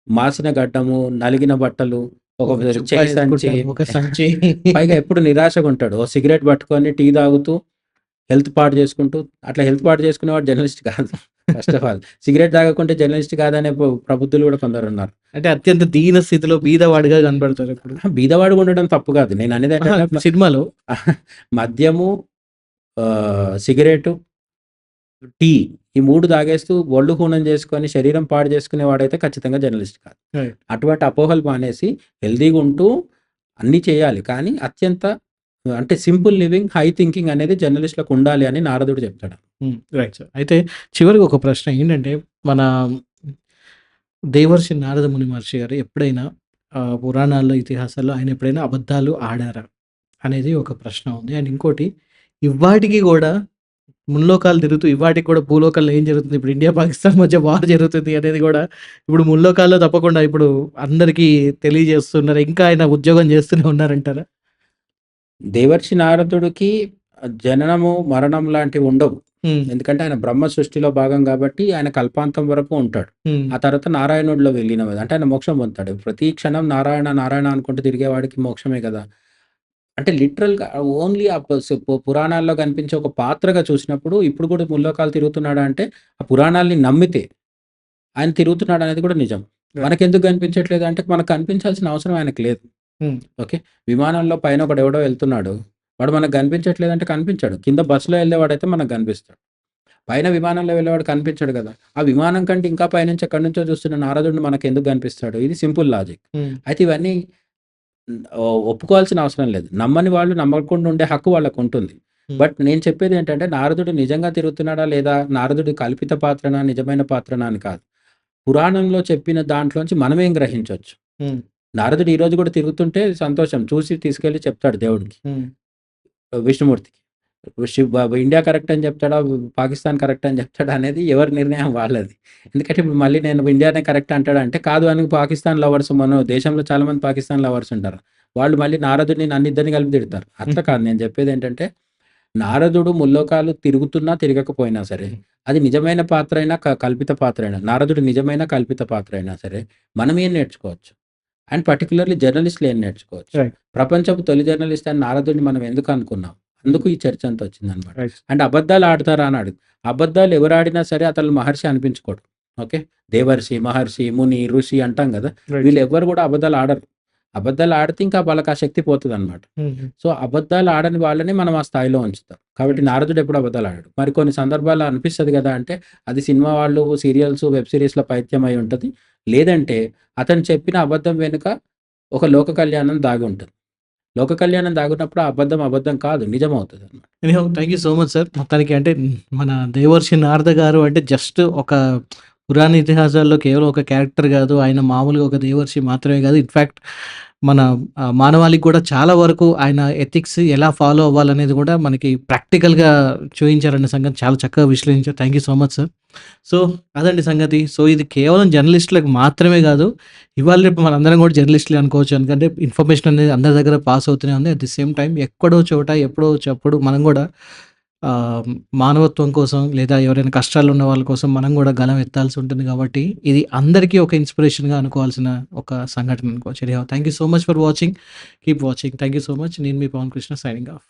మాసిన గడ్డము, నలిగిన బట్టలు, ఒక ఒక చుక్క చెయ్యి సంచి యేసుకుంటారు. ఒక సంచి. పైగా ఎప్పుడు నిరాశగా ఉంటాడు. ఓ సిగరెట్ పట్టుకొని టీ తాగుతూ హెల్త్ పాడు చేసుకుంటూ అట్లా హెల్త్ పాడు చేసుకునేవాడు జర్నలిస్ట్ కాదు. ఫస్ట్ ఆఫ్ ఆల్ సిగరెట్ తాగకుంటే జర్నలిస్ట్ కాదనే ప్రబుద్ధులు కూడా కొందరున్నారు. అంటే అత్యంత దీన స్థితిలో బీదవాడిగా కనపడతారిప్పుడు. బీదవాడిగా ఉండడం తప్పు కాదు. అహా! నేననేదేంటంటే సినిమాలో. మద్యము, సిగరెటు, టీ ఈ 3 తాగేస్తూ ఒళ్ళు హూనం చేసుకొని శరీరం పాడు చేసుకునేవాడైతే ఖచ్చితంగా జర్నలిస్ట్ కాదు. రైట్. అటువంటి అపోహలు మానేసి హెల్తీగా ఉంటూ అన్నీ చేయాలి. కానీ అత్యంత అంటే సింపుల్ లివింగ్, హై థింకింగ్ అనేది జర్నలిస్ట్‌లకు ఉండాలి అని నారదుడు చెప్తాడు. Right sir. అయితే చివరికి ఒక ప్రశ్న ఏంటంటే, మన దేవర్షి నారద ముని మహర్షి గారు ఎప్పుడైనా పురాణాల్లో, ఇతిహాసాల్లో ఆయన ఎప్పుడైనా అబద్ధాలు ఆడారా? అనేది ఒక ప్రశ్న ఉంది. అండ్ ఇంకోటి ఇవ్వాటికి గూడా ముల్లోకాలు తిరుగుతూ ఇవాటికి కూడా భూలోకంలో ఏం జరుగుతుంది? ఇప్పుడు ఇండియా, పాకిస్తాన్ మధ్య వార్ జరుగుతుంది అనేది గూడా ఇప్పుడు ముల్లోకాల్లో తప్పకుండా ఇప్పుడు అందరికీ తెలియజేస్తున్నారు. ఇంకా ఆయన ఉద్యోగం చేస్తూనే ఉన్నారంటారా? దేవర్షి నారదుడికి జననము, మరణం లాంటివి ఉండవు. హ్మ్. ఎందుకంటే ఆయన బ్రహ్మ సృష్టిలో భాగం కాబట్టి ఆయన కల్పాంతం వరకు ఉంటాడు. హ్మ్. ఆ తర్వాత నారాయణుడిలో విలీనం అంటే ఆయన మోక్షం పొందుతాడు. ప్రతి క్షణం నారాయణ, నారాయణ అనుకుంటూ తిరిగేవాడికి మోక్షమే కదా! అంటే లిటరల్‌గా ఓన్లీ ఆ పురాణాల్లో కనిపించే ఒక పాత్రగా చూసినప్పుడు ఇప్పుడు కూడా ముల్లోకాలు తిరుగుతున్నాడా అంటే ఆ పురాణాల్ని నమ్మితే ఆయన తిరుగుతున్నాడనేది కూడా నిజం. రైట్. మనకెందుకు కనిపించట్లేదు అంటే మనకు కనిపించాల్సిన అవసరం ఆయనకు లేదు. హ్మ్. ఓకే. విమానంలో పైన ఒకడెవడో వెళ్తున్నాడు. వాడు మనకు కనిపించట్లేదంటే కనిపించడు. కింద బస్సులో వెళ్ళేవాడైతే మనకు కనిపిస్తాడు. పైన విమానంలో వెళ్ళేవాడు కనిపించడు కదా! ఆ విమానం కంటే ఇంకా పైనుంచి ఎక్కడి నుంచో చూస్తున్న నారదుడు మనకెందుకు కనిపిస్తాడు? ఇది సింపుల్ లాజిక్. హ్మ్. అయితే ఇవన్నీ ఒప్పుకోవాల్సిన అవసరం లేదు. నమ్మని వాళ్ళు నమ్మకుండా ఉండే హక్కు వాళ్ళకుంటుంది. హ్మ్. బట్ నేను చెప్పేదేంటంటే నారదుడు నిజంగా తిరుగుతున్నాడా? లేదా నారదుడు కల్పిత పాత్రనా? నిజమైన పాత్రనా? అని కాదు. పురాణంలో చెప్పిన దాంట్లోంచి మనమేం గ్రహించొచ్చు. హ్మ్. నారదుడు ఈరోజు కూడా తిరుగుతుంటే సంతోషం. చూసి తీసుకెళ్ళి చెప్తాడు దేవుడికి. హ్మ్. విష్ణుమూర్తికి. ఇండియా కరెక్ట్ అని చెప్తాడా? పాకిస్తాన్ కరెక్ట్ అని చెప్తాడా? అనేది ఎవరి నిర్ణయం వాళ్ళది. ఎందుకంటే ఇప్పుడు మళ్ళీ నేను ఇండియానే కరెక్ట్ అంటాడంటే, కాదు అని పాకిస్తాన్ లవర్స్ మన దేశంలో చాలామంది పాకిస్తాన్ లవర్స్ ఉంటారు. వాళ్ళు మళ్ళీ నారదుడిని నన్నిద్దరిని కలిపి తిడతారు. అట్లా కాదు నేను చెప్పేదేంటంటే, నారదుడు ముల్లోకాలు తిరుగుతున్నా, తిరగకపోయినా సరే, అది నిజమైన పాత్ర అయినా, కల్పిత పాత్ర అయినా, నారదుడు నిజమైన కల్పిత పాత్ర అయినా సరే, మనం ఏం నేర్చుకోవచ్చు? అండ్ పర్టిక్యులర్‌లీ జర్నలిస్ట్‌లు ఏం నేర్చుకోవచ్చు? రైట్. ప్రపంచపు తొలి జర్నలిస్ట్ అని నారదుడిని మనం ఎందుకు అనుకున్నాం? అందుకు ఈ చర్చ అంతా వచ్చిందనమాట. రైట్. అంటే అబద్ధాలు ఆడతారా అని అడుగు. అబద్ధాలు ఎవరు ఆడినా సరే అతను మహర్షి అనిపించుకోడు. ఓకే. దేవర్షి, మహర్షి, ముని, ఋషి అంటాం గదా! రైట్. వీళ్ళు ఎవ్వరు గూడా అబద్ధాలు ఆడరు. అబద్ధాలు ఆడితే ఇంకా వాళ్ళకి ఆ శక్తి పోతదనమాట. హుహు. సో, అబద్ధాలు ఆడని వాళ్ళని మనం ఆ స్థాయిలో ఉంచుతాం. కాబట్టి నారదుడు ఎప్పుడు అబద్ధాలు ఆడడు. మరి కొన్ని సందర్భాల్లో అనిపిస్తది గదా! అంటే అది సినిమా వాళ్ళు, సీరియల్స్, వెబ్ సీరీస్‌ల పైత్యం అయి ఉంటది. లేదంటే అతను చెప్పిన అబద్ధం వెనుక ఒక లోక కళ్యాణం దాగి ఉంటది. లోక కళ్యాణం దాగున్నప్పుడు ఆ అబద్ధం అబద్ధం కాదు. నిజమవుతదనమాట. Anyhow thank you so much sir. మొత్తానికి అంటే మన దేవర్షి నారద గారు అంటే జస్ట్ ఒక పురాణ ఇతిహాసాల్లో కేవలం ఒక క్యారెక్టర్ గాదు. ఆయన మామూలుగా ఒక దేవర్షి మాత్రమే గాదు. ఇన్‌ఫాక్ట్ మన మానవాళికి గూడా చాలా వరకు ఆయన ఎథిక్స్ ఎలా ఫాలో అవ్వాలనేది గూడా మనకి ప్రాక్టికల్‌గా చూయించారన్న సంగతి చాలా చక్కగా విశ్లేషించారు. Thank you so much sir. So, అదండి సంగతి. సో, ఇది కేవలం జర్నలిస్ట్‌లకు మాత్రమే గాదు. ఇవాళ రేపు మనందరం గూడా జర్నలిస్టులే అనుకోవచ్చు. ఎందుకంటే ఇన్ఫర్మేషన్ అనేది అందరి దగ్గర పాస్ అవుతూనే ఉంది. అట్ ది సేమ్ టైమ్ ఎక్కడో చోట, ఎప్పుడో చప్పుడు మనం గూడా మానవత్వం కోసం లేదా ఎవరైనా కష్టాల్లో ఉన్న వాళ్ళ కోసం మనం గూడా గళం ఎత్తాల్సి ఉంటుంది గాబట్టి, ఇది అందరికీ ఒక ఇన్‌స్పిరేషన్‌గా అనుకోవాల్సిన ఒక సంఘటన అనుకోవచ్చు. Anyhow thank you so much for watching. Keep watching. Thank you so much. నేను మీ పవన్ కృష్ణ సైనింగ్ ఆఫ్.